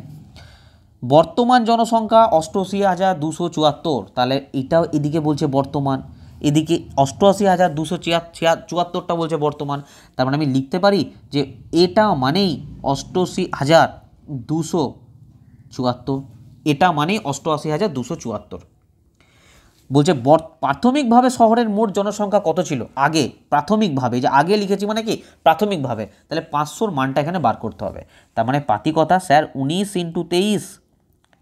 A: বর্তমান জনসংখ্যা 88,274, তাহলে এটাও এদিকে বলছে বর্তমান, এদিকে 88,274টা বলছে বর্তমান। তার মানে আমি লিখতে পারি যে এটা মানেই 88,274, এটা মানেই 88,274। বলছে প্রাথমিকভাবে শহরের মোট জনসংখ্যা কত ছিল আগে? প্রাথমিকভাবে, যে আগে লিখেছি মানে কি প্রাথমিকভাবে, তাহলে 500-র মানটা এখানে বার করতে হবে। তার মানে পাতিকতা স্যার 19 × 23,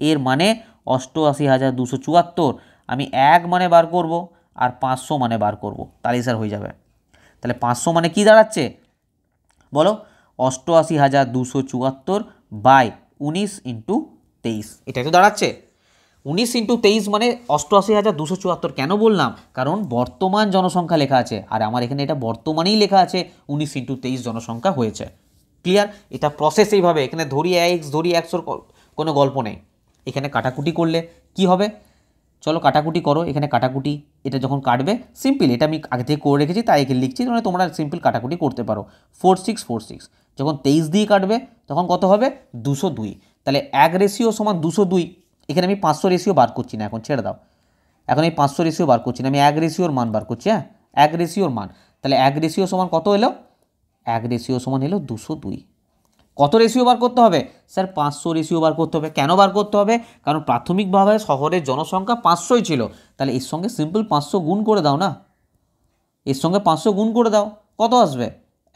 A: এর মানে 88,274। আমি 1 মানে বার করব আর 500 মানে বার করব, তাহলেই স্যার হয়ে যাবে। তাহলে 500 মানে কি দাঁড়াচ্ছে বলো? 88,274/19 × 23, এটাই তো দাঁড়াচ্ছে। 19 × 23 মানে 88,274। কেন বললাম? কারণ বর্তমান জনসংখ্যা লেখা আছে, আর আমার এখানে এটা বর্তমানেই লেখা আছে 19 × 23 জনসংখ্যা হয়েছে। ক্লিয়ার? এটা প্রসেস এইভাবে, এখানে ধরি x ধরি 100 কোনো গল্প নেই। এখানে কাটাকুটি করলে কি হবে? চলো কাটাকুটি করো, এখানে কাটাকুটি, এটা যখন কাটবে সিম্পল, এটা আমি আগে থেকে করে রেখেছি তাই এখানে লিখছি, মানে তোমরা সিম্পল কাটাকুটি করতে পারো। 4646 যখন 23 দিয়ে কাটবে তখন কত হবে? 202। তাহলে 1 রেশিও = 202। এখানে আমি 500 রেশিও বার করছি না, এখন ছেড়ে দাও, এখন এই 500 রেশিও বার করছি না, আমি 1 রেশিওর মান বার করছি। হ্যাঁ, 1 রেশিওর মান, তাহলে 1 রেশিও সমান কত এলো? 1 রেশিও সমান এলো 202। কত রেশিও বার করতে হবে? স্যার 500 রেশিও বার করতে হবে। কেন বার করতে হবে? কারণ প্রাথমিকভাবে শহরের জনসংখ্যা 500ই ছিল, তাহলে এর সঙ্গে সিম্পল 500 গুণ করে দাও না, এর সঙ্গে 500 গুণ করে দাও, কত আসবে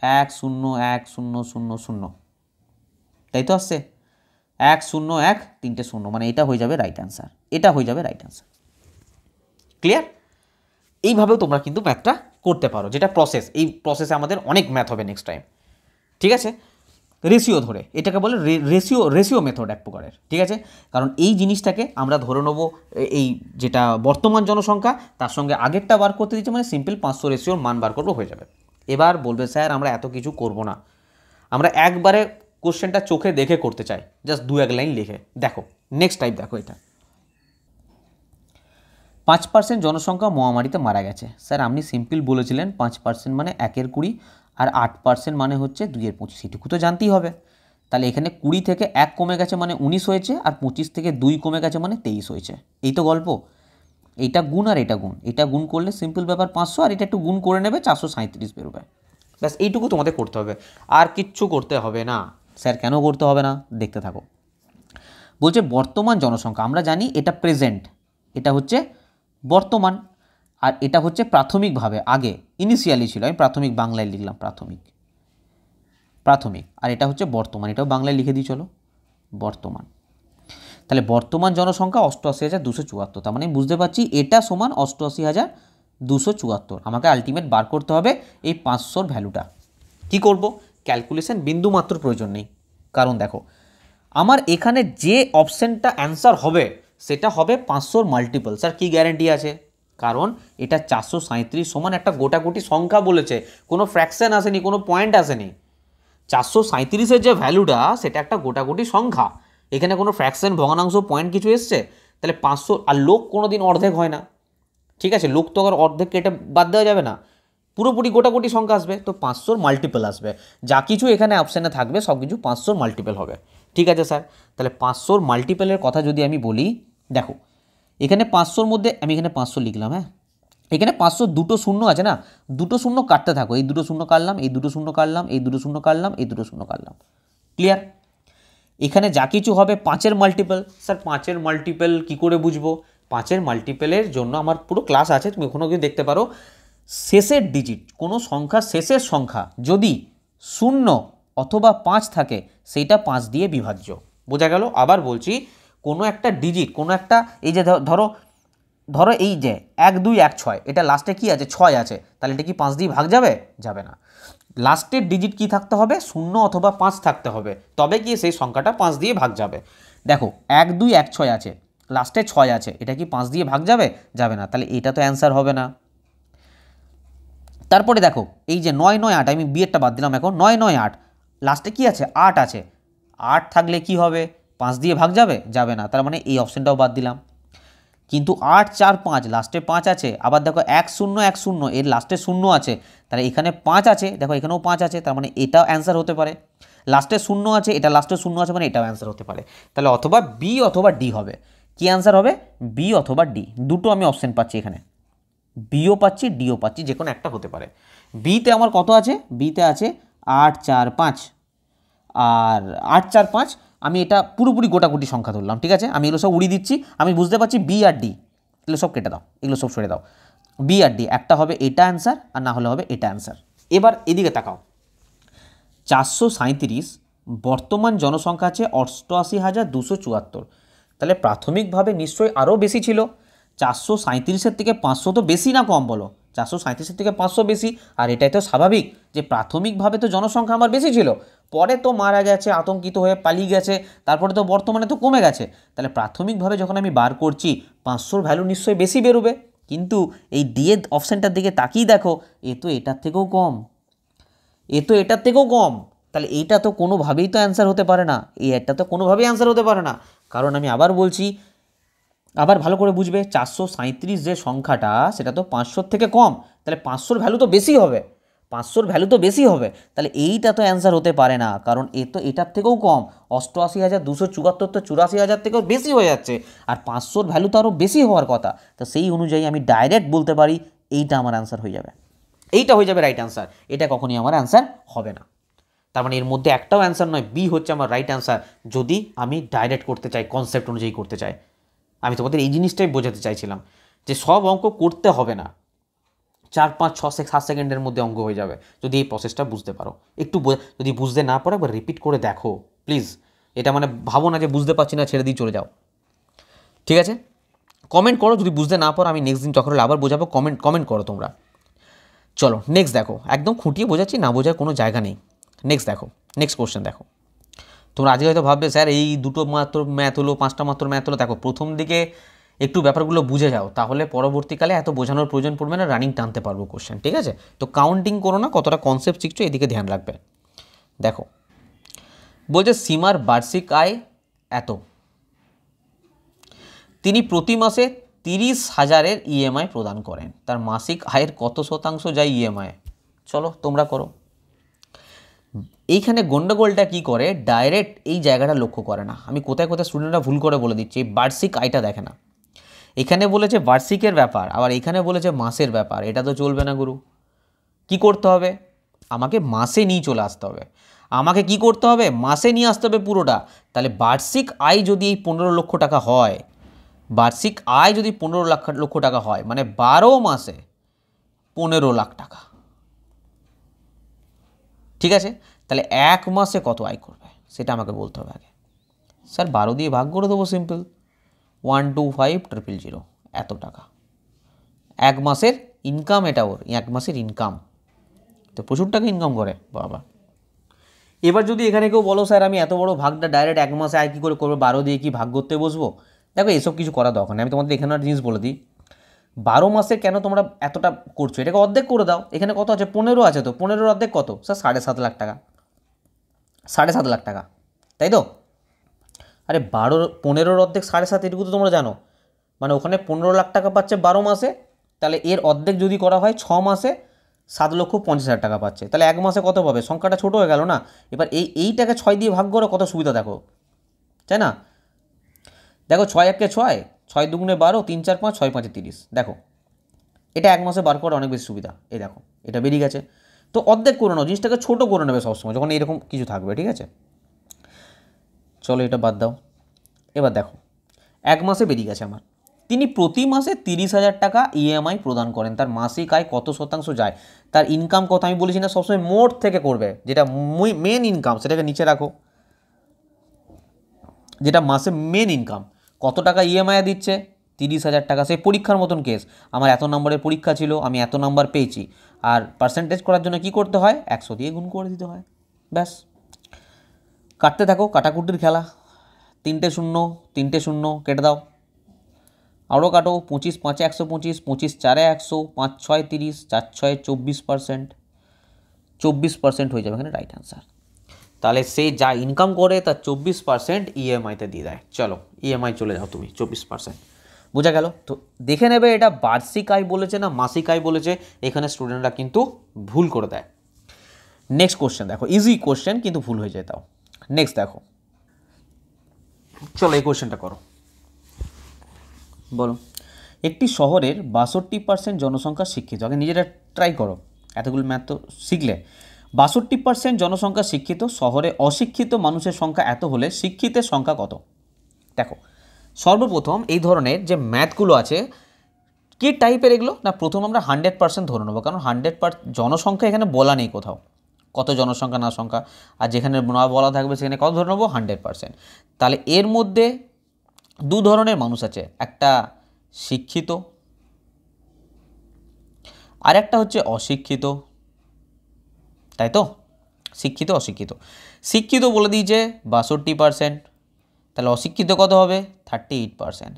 A: 1 0 1 0 0 0, তাই তো আসছে 1 0 1 তিনটে 0, মানে এটা হয়ে যাবে রাইট অ্যান্সার, এটা হয়ে যাবে রাইট অ্যান্সার। ক্লিয়ার? এইভাবেও তোমরা কিন্তু ম্যাথটা করতে পারো, যেটা প্রসেস, এই প্রসেসে আমাদের অনেক ম্যাথ হবে নেক্সট টাইম। ঠিক আছে, রেশিও ধরে, এটাকে বলে রেশিও মেথড এক প্রকারের। ঠিক আছে, কারণ এই জিনিসটাকে আমরা ধরে নেবো এই যেটা বর্তমান জনসংখ্যা তার সঙ্গে আগেরটা বার করতে দিচ্ছে, মানে সিম্পল 500 রেশিওর মান বার করবো, হয়ে যাবে। এবার বলবে স্যার আমরা এত কিছু করব না, আমরা একবারে কোশ্চেনটা চোখে দেখে করতে চাই, জাস্ট 2-1 লাইন লিখে। দেখো নেক্সট টাইপ, দেখো এটা 5% জনসংখ্যা মহামারীতে মারা গেছে। স্যার আপনি সিম্পল বলেছিলেন 5% মানে 1 এর 20 আর 8% মানে হচ্ছে 2 এর 25, এটুকু তো জানতেই হবে। তাহলে এখানে 20 থেকে 1 কমে গেছে মানে 19 হয়েছে, আর 25 থেকে 2 কমে গেছে মানে 23 হয়েছে। এই তো গল্প। এইটা গুণ আর এটা গুণ, এটা গুণ করলে সিম্পল ব্যাপার 500, আর এটা একটু গুণ করে নেবে 437 বেরোবে। ব্যাস এইটুকু তোমাদের করতে হবে, আর কিচ্ছু করতে হবে না। স্যার কেন করতে হবে না, দেখতে থাকো। বলছে বর্তমান জনসংখ্যা, আমরা জানি এটা প্রেজেন্ট, এটা হচ্ছে বর্তমান, আর এটা হচ্ছে প্রাথমিকভাবে, আগে ইনিশিয়ালি ছিল, আমি প্রাথমিক বাংলায় লিখলাম, প্রাথমিক, আর এটা হচ্ছে বর্তমান, এটাও বাংলায় লিখে দিই চলো, বর্তমান। তাহলে বর্তমান জনসংখ্যা 88,274, তার মানে বুঝতে পারছি এটা সমান 88,274। আমাকে আলটিমেট বার করতে হবে এই 500 ভ্যালুটা। কি করব, ক্যালকুলেশন বিন্দু মাত্র প্রয়োজন নেই, কারণ দেখো আমার এখানে যে অপশানটা অ্যান্সার হবে সেটা হবে 500 মাল্টিপল। স্যার কী গ্যারেন্টি আছে, কারণ এটা 437 সমান একটা গোটাগুটি সংখ্যা বলেছে, কোনো ফ্র্যাকশন আসেনি, কোনো পয়েন্ট আসেনি। 437-এর যে ভ্যালুটা সেটা একটা গোটাগুটি সংখ্যা, এখানে কোনো ফ্র্যাকশন, ভগ্নাংশ, পয়েন্ট কিছু এসছে। তাহলে 500, আর লোক কোনো দিন অর্ধেক হয় না, ঠিক আছে, লোক তো আর অর্ধেক কেটে বাদ দেওয়া যাবে না, পুরোপুরি গোটাগুটি সংখ্যা আসবে, তো 500 মাল্টিপল আসবে, যা কিছু এখানে অপশানে থাকবে সব কিছু 500 মাল্টিপল হবে। ঠিক আছে স্যার, তাহলে 500 মাল্টিপলের কথা যদি আমি বলি, দেখো এখানে 500-র মধ্যে আমি এখানে 500 লিখলাম, হ্যাঁ, এখানে 500 দুটো শূন্য আছে না, দুটো শূন্য কাটতে থাকো, এই দুটো শূন্য কাটলাম, এই দুটো শূন্য কাটলাম, এই দুটো শূন্য কাটলাম, এই দুটো শূন্য কাটলাম। ক্লিয়ার? এখানে যা কিছু হবে 5-এর মাল্টিপল। স্যার 5-এর মাল্টিপল কী করে বুঝবো, 5-এর মাল্টিপলের জন্য আমার পুরো ক্লাস আছে, তুমি ওখানেও গিয়ে দেখতে পারো। শেষের ডিজিট, কোনো সংখ্যা শেষের সংখ্যা যদি 0 অথবা 5 থাকে সেইটা 5 দিয়ে বিভাজ্য। বোঝা গেল? আবার বলছি, কোনো একটা ডিজিট, কোনো একটা, এই যে ধরো এই যে 1 2 1 6, এটা লাস্টে কি আছে, 6 আছে, তাহলে এটা কি 5 দিয়ে ভাগ যাবে? যাবে না। লাস্টের ডিজিট কি থাকতে হবে, 0 অথবা 5 থাকতে হবে, তবে কি সেই সংখ্যাটা 5 দিয়ে ভাগ যাবে। দেখো 1 2 1 6 আছে, লাস্টে 6 আছে, এটা কি 5 দিয়ে ভাগ যাবে? যাবে না, তাহলে এটা তো অ্যান্সার হবে না। তারপরে দেখো এই যে 9 9 8, আমি বিয়েরটা বাদ দিলাম, এখন 9 9 8, লাস্টে কি আছে, 8 আছে, 8 থাকলে কি হবে, 5 দিয়ে ভাগ যাবে? যাবে না, তার মানে এই অপশানটাও বাদ দিলাম। কিন্তু 8 4 5, লাস্টে 5 আছে, আবার দেখো 1 0 1 0, এর লাস্টে 0 আছে, তাহলে এখানে 5 আছে, দেখো এখানেও 5 আছে, তার মানে এটাও অ্যান্সার হতে পারে। লাস্টে 0 আছে, এটা লাস্টে 0 আছে, মানে এটাও অ্যান্সার হতে পারে। তাহলে অথবা বি অথবা ডি হবে। কি অ্যান্সার হবে, বি অথবা ডি, দুটো আমি অপশান পাচ্ছি এখানে, বিও পাচ্ছি ডিও পাচ্ছি, যে কোনো একটা হতে পারে। বিতে আমার কত আছে, বিতে আছে 8 4 5, আর 8 4 5, আমি এটা পুরোপুরি গোটাগুটি সংখ্যা ধরলাম, ঠিক আছে, আমি এগুলো সব উড়িয়ে দিচ্ছি, আমি বুঝতে পারছি বি আর ডি, এগুলো সব কেটে দাও, এগুলো সব সরে দাও, বি আর ডি একটা হবে, এটা অ্যান্সার, আর না হলে হবে এটা অ্যান্সার। এবার এদিকে তাকাও, 437, বর্তমান জনসংখ্যা আছে 88,274, তাহলে প্রাথমিকভাবে নিশ্চয়ই আরও বেশি ছিল। 437-এর থেকে 500 তো বেশি না কম বলো, 437-এর থেকে 500 বেশি, আর এটাই তো স্বাভাবিক যে প্রাথমিকভাবে তো জনসংখ্যা আমার বেশি ছিল, পরে তো মারা গেছে, আতঙ্কিত হয়ে পালিয়ে গেছে, তারপরে তো বর্তমানে তো কমে গেছে, তাহলে প্রাথমিকভাবে যখন আমি বার করছি 500-র ভ্যালু নিশ্চয়ই বেশি বেরোবে। কিন্তু এই দিয়ে অপশানটার দিকে তাকিয়ে দেখো, এ তো এটার থেকেও কম, এ তো এটার থেকেও কম, তাহলে এইটা তো কোনোভাবেই তো অ্যান্সার হতে পারে না, এটা তো কোনোভাবেই অ্যান্সার হতে পারে না। কারণ আমি আবার বলছি, আবার ভালো করে বুঝবে, 437 যে সংখ্যাটা সেটা তো 500-র থেকে কম, তাহলে 500-র ভ্যালু তো বেশি হবে, 500-র ভ্যালু তো বেশি হবে, তাহলে এইটা তো অ্যান্সার হতে পারে না, কারণ এ তো এটার থেকেও কম, 88,274 তো 84,000 থেকেও বেশি হয়ে যাচ্ছে, আর 500-র ভ্যালু তো আরও বেশি হওয়ার কথা, তো সেই অনুযায়ী আমি ডাইরেক্ট বলতে পারি এইটা আমার অ্যান্সার হয়ে যাবে, এইটা হয়ে যাবে রাইট অ্যান্সার, এটা কখনই আমার অ্যান্সার হবে না। তার মানে এর মধ্যে একটাও অ্যান্সার নয়, বি হচ্ছে আমার রাইট অ্যান্সার, যদি আমি ডাইরেক্ট করতে চাই, কনসেপ্ট অনুযায়ী করতে চাই। আমি তোমাদের এই জিনিসটাই বোঝাতে চাইছিলাম যে সব অঙ্ক করতে হবে না, 4-5-6-7 সেকেন্ডের মধ্যে অঙ্ক হয়ে যাবে যদি এই প্রসেসটা বুঝতে পারো। একটু যদি বুঝতে না পারো একবার রিপিট করে দেখো প্লিজ। এটা মানে ভাবো না যে বুঝতে পারছি না ছেড়ে দিয়ে চলে যাও, ঠিক আছে? কমেন্ট করো যদি বুঝতে না পারো, আমি নেক্সট দিন যখন আবার বোঝাবো কমেন্ট করো তোমরা। চলো নেক্সট দেখো, একদম খুঁটিয়ে বোঝাচ্ছি, না বোঝার কোনো জায়গা নেই। নেক্সট দেখো, নেক্সট কোশ্চেন দেখো। তোমরা আজকে হয়তো ভাববে স্যার এই দুটো মাত্র ম্যাথ হলো, 5টা মাত্র ম্যাথ হলো। দেখো প্রথম দিকে একটু ব্যাপারগুলো বুঝে যাও, তাহলে পরবর্তীকালে এত বোঝানোর প্রয়োজন পড়বে না, রানিং টানতে পারবো কোশ্চেন, ঠিক আছে? তো কাউন্টিং করো না, কতটা কনসেপ্ট শিখছো এদিকে ধ্যান রাখবে। দেখো বলছে সীমার বার্ষিক আয় এত, তিনি প্রতি মাসে 30,000-এর ইএমআই প্রদান করেন, তার মাসিক আয়ের কত শতাংশ যায় ইএমআই? চলো তোমরা করো। এইখানে গন্ডগোলটা কি করে, ডাইরেক্ট এই জায়গাটা লক্ষ্য করে না। আমি কোথায় কোথায় স্টুডেন্টরা ভুল করে বলে দিচ্ছি, এই বার্ষিক আয়টা দেখে না। এখানে বলেছে বার্ষিকের ব্যাপার, আবার এখানে বলেছে মাসের ব্যাপার, এটা তো চলবে না গুরু। কি করতে হবে, আমাকে মাসে নিয়ে চলে আসতে হবে। আমাকে কি করতে হবে, মাসে নিয়ে আসতে হবে পুরোটা। তাহলে বার্ষিক আয় যদি এই 15 লক্ষ টাকা হয়, বার্ষিক আয় যদি 15 লক্ষ টাকা হয়, মানে 12 মাসে 15 লাখ টাকা, ঠিক আছে? তাহলে এক মাসে কত আয় করবে সেটা আমাকে বলতে হবে আগে। স্যার 12 দিয়ে ভাগ করে দেবো, সিম্পল, 125,000 এত টাকা এক মাসের ইনকাম, এটা ওর এক মাসের ইনকাম। তো প্রচুর টাকা ইনকাম করে বাবা। এবার যদি এখানে কেউ বলো স্যার আমি এত বড় ভাগটা ডাইরেক্ট এক মাসে আয় কী করে করবো, 12 দিয়ে কি ভাগ করতে বসবো? দেখো এসব কিছু করা দরকার নেই। আমি তোমাদের এখানে একটা জিনিস বলে দিই, 12 মাসে কেন তোমরা এতটা করছো, এটাকে অর্ধেক করে দাও। এখানে কত আছে, 15 আছে, তো 15 অর্ধেক কত স্যার? 7.5 লাখ টাকা, 7.5 লাখ টাকা, তাই তো? আরে 15 অর্ধেক 7.5, এটুকু তো তোমরা জানো। মানে ওখানে 15 লাখ টাকা পাচ্ছে 12 মাসে, তাহলে এর অর্ধেক যদি করা হয় 6 মাসে 7,50,000 টাকা পাচ্ছে। তাহলে এক মাসে কত পাবে, সংখ্যাটা ছোটো হয়ে গেল না? এবার এইটাকে 6 দিয়ে ভাগ করো, কত সুবিধা দেখো, তাই না? দেখো 6 একে 6, 6 দুগুণে 12, 3 4 5, 6 5 30। দেখো এটা এক মাসে বার করা অনেক বেশি সুবিধা। এই দেখো এটা বেরিয়ে গেছে। তো অর্ধেক করে নাও, জিনিসটাকে ছোটো করে নেবে সবসময় যখন এরকম কিছু থাকবে, ঠিক আছে? চলো এটা বাদ দাও। এবার দেখো এক মাসে বেরিয়ে গেছে আমার, তিনি প্রতি মাসে 30,000 টাকা ইএমআই প্রদান করেন, তার মাসিক আয় কত শতাংশ যায়? তার ইনকাম কত? আমি বলেছি না সবসময় মোট থেকে করবে, যেটা মেন ইনকাম সেটাকে নিচে রাখো, যেটা মাসে মেন ইনকাম। কত টাকা ইএমআই দিচ্ছে? 30,000 টাকা। সেই পরীক্ষার মতন কেস, আমার এত নম্বরের পরীক্ষা ছিল, আমি এত নাম্বার পেয়েছি, আর পার্সেন্টেজ করার জন্য কি করতে হয়, 100 দিয়ে গুণ করে দিতে হয়, ব্যাস। কাটতে থাকো, কাটাকুটির খেলা। 3টে 0, 3টে 0 কেটে দাও, আরও কাটো। 25 5 125, 25 4 100, 5 6 30, 4 6 24%, 24% হয়ে যাবে এখানে রাইট অ্যান্সার। তাহলে সে যা ইনকাম করে তার 24% ইএমআইতে দিয়ে দেয়। চলো ইএমআই চলে যাও তুমি, 24%, বোঝা গেল? তো দেখে নেবে এটা বার্ষিক আয় বলেছে না মাসিক আয় বলেছে, এখানে স্টুডেন্টরা কিন্তু ভুল করে দেয়। নেক্সট কোশ্চেন দেখো, ইজি কোশ্চেন কিন্তু ভুল হয়ে যায় তাও। নেক্সট দেখো, চলো এই কোশ্চেনটা করো, বলো একটি শহরের 62% জনসংখ্যা শিক্ষিত। আগে নিজেরা ট্রাই করো, এতগুলো ম্যাথ তো শিখলে। 62% জনসংখ্যা শিক্ষিত, শহরে অশিক্ষিত মানুষের সংখ্যা এত হলে শিক্ষিতের সংখ্যা কত? দেখো সর্বপ্রথম এই ধরনের যে ম্যাথগুলো আছে কী টাইপের এগুলো না, প্রথম আমরা 100% ধরে নেবো, কারণ 100% জনসংখ্যা এখানে বলা নেই কোথাও, কত জনসংখ্যা না সংখ্যা, আর যেখানে না বলা থাকবে সেখানে কত ধরে নেবো, 100%। তাহলে এর মধ্যে দু ধরনের মানুষ আছে, একটা শিক্ষিত আর একটা হচ্ছে অশিক্ষিত, তাই তো? শিক্ষিত অশিক্ষিত, শিক্ষিত বলে দিয়েছে 62%, তাহলে অশিক্ষিত কত হবে, 38%।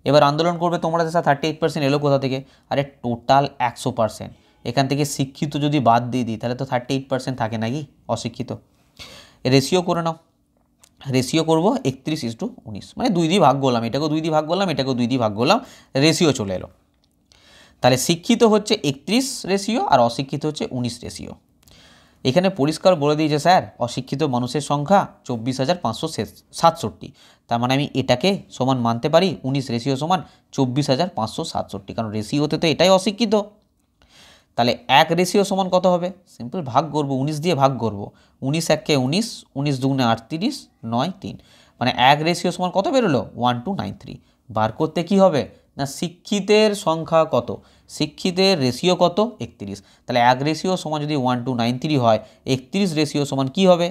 A: এবার আন্দোলন করবে তোমরা, স্যার 38% এলো কোথা থেকে? আরে টোটাল 100%, এখান থেকে শিক্ষিত যদি বাদ দিয়ে দিই তাহলে তো 38% থাকে নাকি অশিক্ষিত। রেশিও করে নাও, রেশিও করবো 31:19, মানে 2 দিয়ে ভাগ করলাম, এটাকেও 2 দিয়ে ভাগ করলাম, এটাকেও 2 দিয়ে ভাগ করলাম, রেশিও চলে এলো। তাহলে শিক্ষিত হচ্ছে 31 রেশিও আর অশিক্ষিত হচ্ছে 19 রেশিও। এখানে পরিষ্কার বলে দিয়েছে স্যার অশিক্ষিত মানুষের সংখ্যা 24,567, তার মানে আমি এটাকে সমান মানতে পারি 19 রেশিও সমান 24,567, কারণ রেশিওতে তো এটাই অশিক্ষিত। তাহলে 1 রেশিও সমান কত হবে, সিম্পল ভাগ করব, 19 দিয়ে ভাগ করব, 19 1 19, 19 দুগুণে 38, 9 3, মানে 1 রেশিও সমান কত বেরোলো, 1293। বার করতে কি হবে, না শিক্ষিতের সংখ্যা কত, শিক্ষিতের রেশিও কত 31, তাহলে 1 রেশিও সমান যদি 1293 হয় 31 রেশিও সমান কি হবে,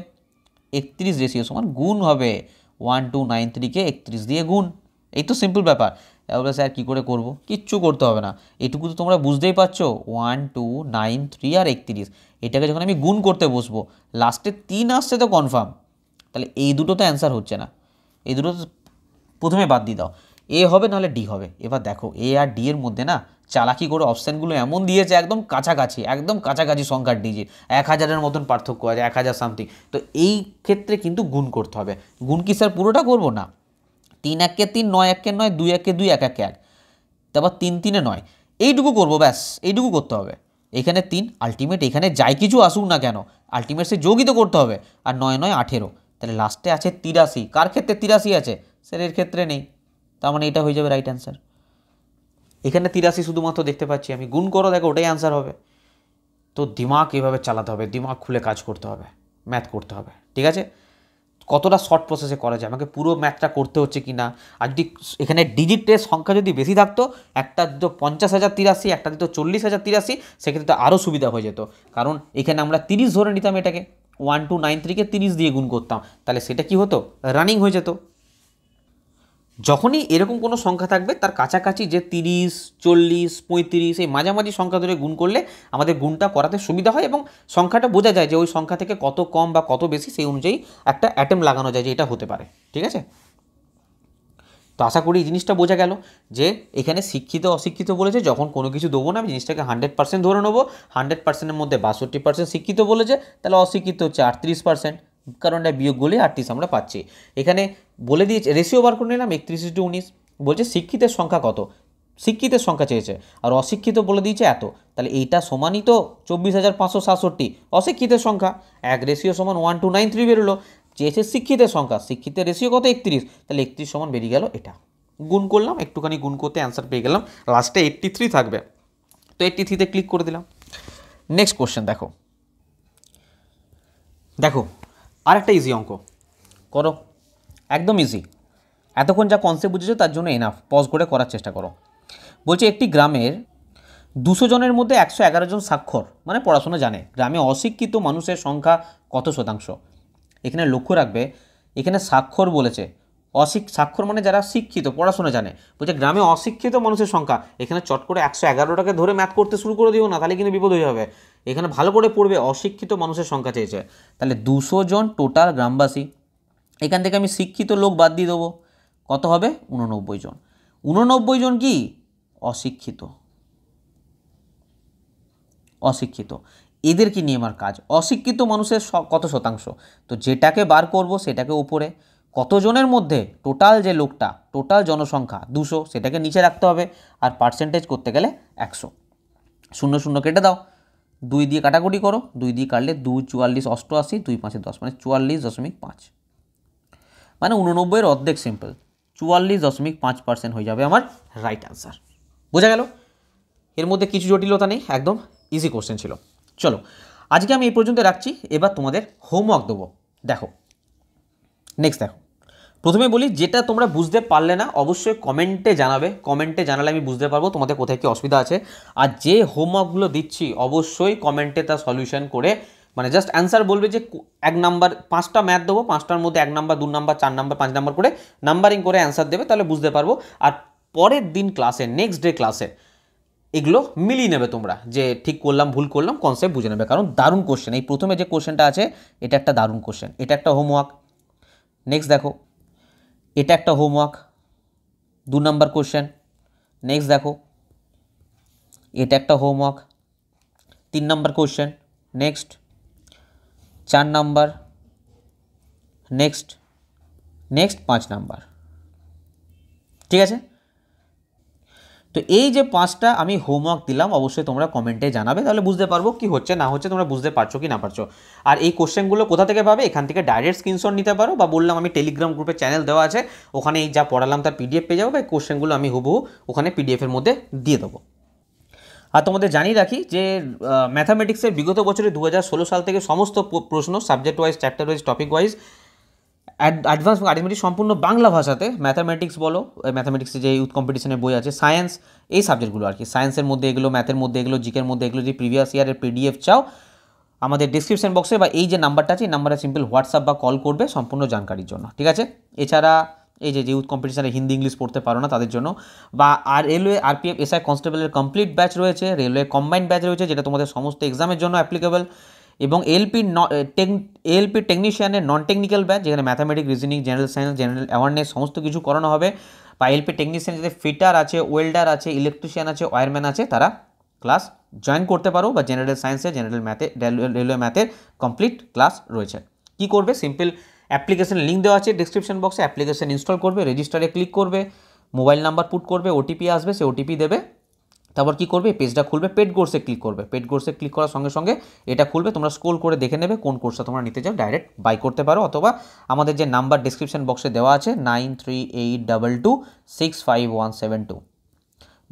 A: 31 রেশিও সমান গুণ হবে 1293কে 31 দিয়ে গুণ। এই তো সিম্পল ব্যাপার। এবার স্যার কী করে করব, কিচ্ছু করতে হবে না, এটুকু তো তোমরা বুঝতেই পারছো 1293 আর 31, এটাকে যখন আমি গুণ করতে বসবো লাস্টে 3 আসছে তো কনফার্ম, তাহলে এই দুটো তো অ্যান্সার হচ্ছে না, এই দুটো তো প্রথমে বাদ দিয়ে দাও, এ হবে নাহলে ডি হবে। এবার দেখো এ আর ডি এর মধ্যে না চালাকি করে অপশানগুলো এমন দিয়েছে একদম কাছাকাছি, একদম কাছাকাছি সংখ্যার ডিজিট, 1000-এর মতন পার্থক্য আছে, 1000 সামথিং। তো এই ক্ষেত্রে কিন্তু গুণ করতে হবে। গুণ কি স্যার পুরোটা করবো না, 3 1 3, 9 1 9, 2 1 2, 1 1 1, তারপর 3 3 9, এইটুকু করবো ব্যাস, এইটুকু করতে হবে। এখানে 3 আলটিমেট, এখানে যাই কিছু আসুক না কেন আলটিমেট সে যোগই তো করতে হবে। আর 9 9 18, তাহলে লাস্টে আছে 83, কার ক্ষেত্রে 83 আছে স্যার, এর ক্ষেত্রে নেই, তার মানে এটা হয়ে যাবে রাইট অ্যান্সার। এখানে 83 শুধুমাত্র দেখতে পাচ্ছি আমি, গুণ করো দেখো ওটাই অ্যান্সার হবে। তো দিমাগ এভাবে চালাতে হবে, দিমাগ খুলে কাজ করতে হবে, ম্যাথ করতে হবে, ঠিক আছে। কতটা শর্ট প্রসেসে করা যায়, আমাকে পুরো ম্যাথটা করতে হচ্ছে কি না। আর যদি এখানে ডিজিটের সংখ্যা যদি বেশি থাকতো, একটা দিত 50,083, একটা দিত 40,083, সেক্ষেত্রে তো আরও সুবিধা হয়ে যেত, কারণ এখানে আমরা 30 ধরে নিতাম, এটাকে 1293কে 30 দিয়ে গুণ করতাম, তাহলে সেটা কি হতো, রানিং হয়ে যেত। যখনই এরকম কোনো সংখ্যা থাকবে তার কাছাকাছি যে 30 40 35 এই মাঝামাঝি সংখ্যা ধরে গুণ করলে আমাদের গুণটা করাতে সুবিধা হয় এবং সংখ্যাটা বোঝা যায় যে ওই সংখ্যা থেকে কত কম বা কত বেশি, সেই অনুযায়ী একটা অ্যাটেম লাগানো যায় যে এটা হতে পারে, ঠিক আছে। তো আশা করি এই জিনিসটা বোঝা গেল যে এখানে শিক্ষিত অশিক্ষিত বলেছে, যখন কোনো কিছু দেবো না আমি জিনিসটাকে 100% ধরে নেবো, 100%-এর মধ্যে 62% শিক্ষিত বলেছে, তাহলে অশিক্ষিত হচ্ছে 38%, কারণ এটা বিয়োগ করলে 38 আমরা পাচ্ছি। এখানে বলে দিয়েছে রেশিও বার করে নিলাম 31:19, বলছে শিক্ষিতের সংখ্যা কত, শিক্ষিতের সংখ্যা চেয়েছে, আর অশিক্ষিত বলে দিয়েছে এত, তাহলে এইটা সমানই তো 24,567, অশিক্ষিতের সংখ্যা 1 রেশিও সমান 1293 বেরোলো, চেয়েছে শিক্ষিতের সংখ্যা, শিক্ষিতের রেশিও কত 31, তাহলে 31 সমান বেরিয়ে গেল এটা। গুণ করলাম, একটুখানি গুণ করতে অ্যান্সার পেয়ে গেলাম, লাস্টে 83 থাকবে, তো 83-তে ক্লিক করে দিলাম। নেক্সট কোশ্চেন দেখো, দেখো আরেকটা ইজি অঙ্ক করো, একদম ইজি, এতক্ষণ যা কনসেপ্ট বুঝেছো তার জন্য এনাফ, পজ করে করার চেষ্টা করো। বলছে একটি গ্রামের 200 জনের মধ্যে 111 জন স্বাক্ষর মানে পড়াশোনা জানে, গ্রামে অশিক্ষিত মানুষের সংখ্যা কত শতাংশ। এখানে লক্ষ্য রাখবে এখানে স্বাক্ষর বলেছে, স্বাক্ষর মানে যারা শিক্ষিত পড়াশোনা জানে, বলছে গ্রামে অশিক্ষিত মানুষের সংখ্যা, এখানে চট করে 111টাকে ধরে ম্যাথ করতে শুরু করে দিও না, তাহলে কিন্তু বিপদ হয়ে যাবে। এখানে ভালো করে পড়বে অশিক্ষিত মানুষের সংখ্যা চেয়েছে, তাহলে 200 জন টোটাল গ্রামবাসী, এখান থেকে আমি শিক্ষিত লোক বাদ দিয়ে দেবো, কত হবে 89 জন। 89 জন কি অশিক্ষিত, অশিক্ষিত, এদেরকে নিয়ে আমার কাজ, অশিক্ষিত মানুষের কত শতাংশ, তো যেটাকে বার করব সেটাকে উপরে, কতজনের মধ্যে টোটাল যে লোকটা, টোটাল জনসংখ্যা 200, সেটাকে নিচে রাখতে হবে, আর পার্সেন্টেজ করতে গেলে 100, 0 0 কেটে দাও, 2 দিয়ে কাটাকুটি করো, 2 দিয়ে কাটলে 2 44 88, 2 5 10 মানে 44.5, মানে 89-এর অর্ধেক, সিম্পল 44.5% হয়ে যাবে আমার রাইট অ্যান্সার। বোঝা গেল, এর মধ্যে কিছু জটিলতা নেই, একদম ইজি কোশ্চেন ছিল। চলো আজকে আমি এই পর্যন্ত রাখছি, এবার তোমাদের হোমওয়ার্ক দেবো। দেখো নেক্সট দেখো, প্রথমে বলি যেটা তোমরা বুঝতে পারলে না অবশ্যই কমেন্টে জানাবে, কমেন্টে জানালে আমি বুঝতে পারবো তোমাদের কোথায় কী অসুবিধা আছে, আর যে হোমওয়ার্কগুলো দিচ্ছি অবশ্যই কমেন্টে তার সলিউশন করে, মানে জাস্ট অ্যান্সার বলবে যে 1 নাম্বার, 5টা ম্যাথ দেবো, 5টার মধ্যে 1 নাম্বার 2 নাম্বার 4 নাম্বার 5 নাম্বার করে নাম্বারিং করে অ্যান্সার দেবে, তাহলে বুঝতে পারবো। আর পরের দিন ক্লাসে, নেক্সট ডে ক্লাসে এগুলো মিলিয়ে নেবে তোমরা, যে ঠিক করলাম ভুল করলাম, কনসেপ্ট বুঝে নেবে, কারণ দারুণ কোশ্চেন, এই প্রথমে যে কোশ্চেনটা আছে এটা একটা দারুণ কোশ্চেন, এটা একটা হোমওয়ার্ক। নেক্সট দেখো এটা একটা হোমওয়ার্ক 2 নাম্বার কোশ্চেন। নেক্সট দেখো এটা একটা homework 3 number question. Next 4 number, next 5 number, ঠিক আছে। তো এই যে 5টা আমি হোমওয়ার্ক দিলাম, অবশ্যই তোমরা কমেন্টে জানাবে, তাহলে বুঝতে পারবো কি হচ্ছে না হচ্ছে, তোমরা বুঝতে পারছো কি না পারছো। আর এই কোশ্চেনগুলো কোথা থেকে পাবে, এখান থেকে ডাইরেক্ট স্ক্রিনশট নিতে পারো, বা বললাম আমি টেলিগ্রাম গ্রুপে চ্যানেল দেওয়া আছে, ওখানে এই যা পড়ালাম তার পিডিএফ পেয়ে যাবো, বা এই কোশ্চেনগুলো আমি হুবহু ওখানে পিডিএফের মধ্যে দিয়ে দেবো। আর তোমাদের জানিয়ে রাখি যে ম্যাথামেটিক্সের বিগত বছরে 2016 সাল থেকে সমস্ত প্রশ্ন subject wise, chapter wise, topic wise advance arithmetic সম্পূর্ণ বাংলা ভাষাতে, ম্যাথামেটিক্স বলো, ম্যাথামেটিক্সে যে ইউথ কম্পিটিশনের বই আছে, সায়েন্স, এই সাবজেক্টগুলো আর কি, সায়েন্সের মধ্যে এগুলো, ম্যাথের মধ্যে এগুলো, জিকের মধ্যে এগুলো, যদি প্রিভিয়াস ইয়ারের পিডিএফ চাও আমাদের ডিসক্রিপশন বক্সে বা এই যে নাম্বারটা আছে এই নাম্বারে সিম্পল হোয়াটসঅ্যাপ বা কল করবে সম্পূর্ণ জানকারির জন্য, ঠিক আছে। এছাড়া এই যে ইউথ কম্পিটিশানে হিন্দি ইংলিশ পড়তে পারো না তাদের জন্য, বা আর রেলওয়ে আরপিএফ এসআই কনস্টেবলের কমপ্লিট ব্যাচ রয়েছে, রেলওয়ে কম্বাইন্ড ব্যাচ রয়েছে যেটা তোমাদের সমস্ত এক্সামের জন্য অ্যাপ্লিকেবল, এবং এএলপি টেকনিশিয়ানের নন টেকনিক্যাল ব্যাচ যেখানে mathematics, reasoning, general science, general awareness সমস্ত কিছু করানো হবে, বা এলপি টেকনিশিয়ান যাদের ফিটার আছে, ওয়েল্ডার আছে, ইলেকট্রিশিয়ান আছে, ওয়্যারম্যান আছে, তারা ক্লাস জয়েন করতে পারো, বা জেনারেল সায়েন্সে, জেনারেল ম্যাথে, রেলওয়ে ম্যাথের কমপ্লিট ক্লাস রয়েছে। কি করবে, সিম্পল অ্যাপ্লিকেশন লিঙ্ক দেওয়া আছে ডিসক্রিপশন বক্সে, অ্যাপ্লিকেশন ইনস্টল করবে, রেজিস্টারে ক্লিক করবে, মোবাইল নাম্বার পুট করবে, ওটিপি আসবে, সে ওটিপি দেবে, তারপর কী করবে, পেজটা খুলবে, পেড কোর্সে ক্লিক করবে, পেড কোর্সে ক্লিক করার সঙ্গে সঙ্গে এটা খুলবে, তোমরা স্ক্রল করে দেখে নেবে কোন কোর্সটা তোমরা নিতে চাও, ডাইরেক্ট বাই করতে পারো, অথবা আমাদের যে নাম্বার ডিসক্রিপশন বক্সে দেওয়া আছে 9382265172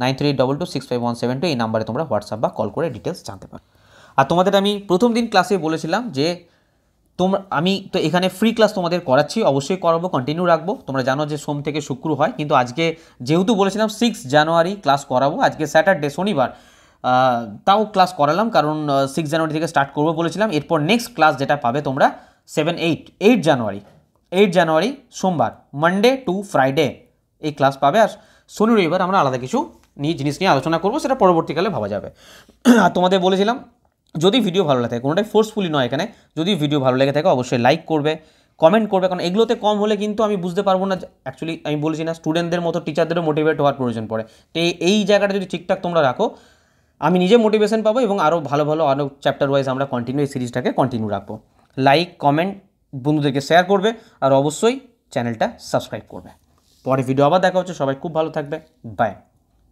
A: 9382265172 এই নাম্বারে তোমরা হোয়াটসঅ্যাপ বা কল করে ডিটেলস জানতে পারো। আর তোমাদের আমি প্রথম দিন ক্লাসে বলেছিলাম যে আমি তো এখানে ফ্রি ক্লাস তোমাদের করাচ্ছি, অবশ্যই করাবো, কন্টিনিউ রাখবো, তোমরা জানো যে সোম থেকে শুক্র হয়, কিন্তু আজকে যেহেতু বলেছিলাম 6 জানুয়ারি ক্লাস করাবো, আজকে স্যাটারডে শনিবার, তাও ক্লাস করালাম, কারণ 6 জানুয়ারি থেকে স্টার্ট করবো বলেছিলাম। এরপর নেক্সট ক্লাস যেটা পাবে তোমরা 8 জানুয়ারি সোমবার, মানডে টু ফ্রাইডে এই ক্লাস পাবে, আর শনি রবিবার আমরা আলাদা কিছু জিনিস নিয়ে আলোচনা করবো, সেটা পরবর্তীকালে ভাবা যাবে। আর তোমাদের বলেছিলাম যদি ভিডিও ভালো লাগে, কোনোটাই ফোর্সফুলি নয় এখানে, যদি ভিডিও ভালো লেগে থাকে অবশ্যই লাইক করবে, কমেন্ট করবে, কারণ এগুলোতে কম হলে কিন্তু আমি বুঝতে পারবো না, অ্যাকচুয়ালি আমি বলছি না স্টুডেন্টদের মতো টিচারদেরও মোটিভেট হওয়ার প্রয়োজন পড়ে, তো এই জায়গাটা যদি ঠিকঠাক তোমরা রাখো আমি নিজে মোটিভেশন পাবো, এবং আরও ভালো আরও চ্যাপ্টার ওয়াইজ আমরা কন্টিনিউ এই সিরিজটাকে কন্টিনিউ রাখবো। লাইক, কমেন্ট, বন্ধুদেরকে শেয়ার করবে, আর অবশ্যই চ্যানেলটা সাবস্ক্রাইব করবে। পরে ভিডিও আবার দেখা হচ্ছে, সবাই খুব ভালো থাকবে, বাই।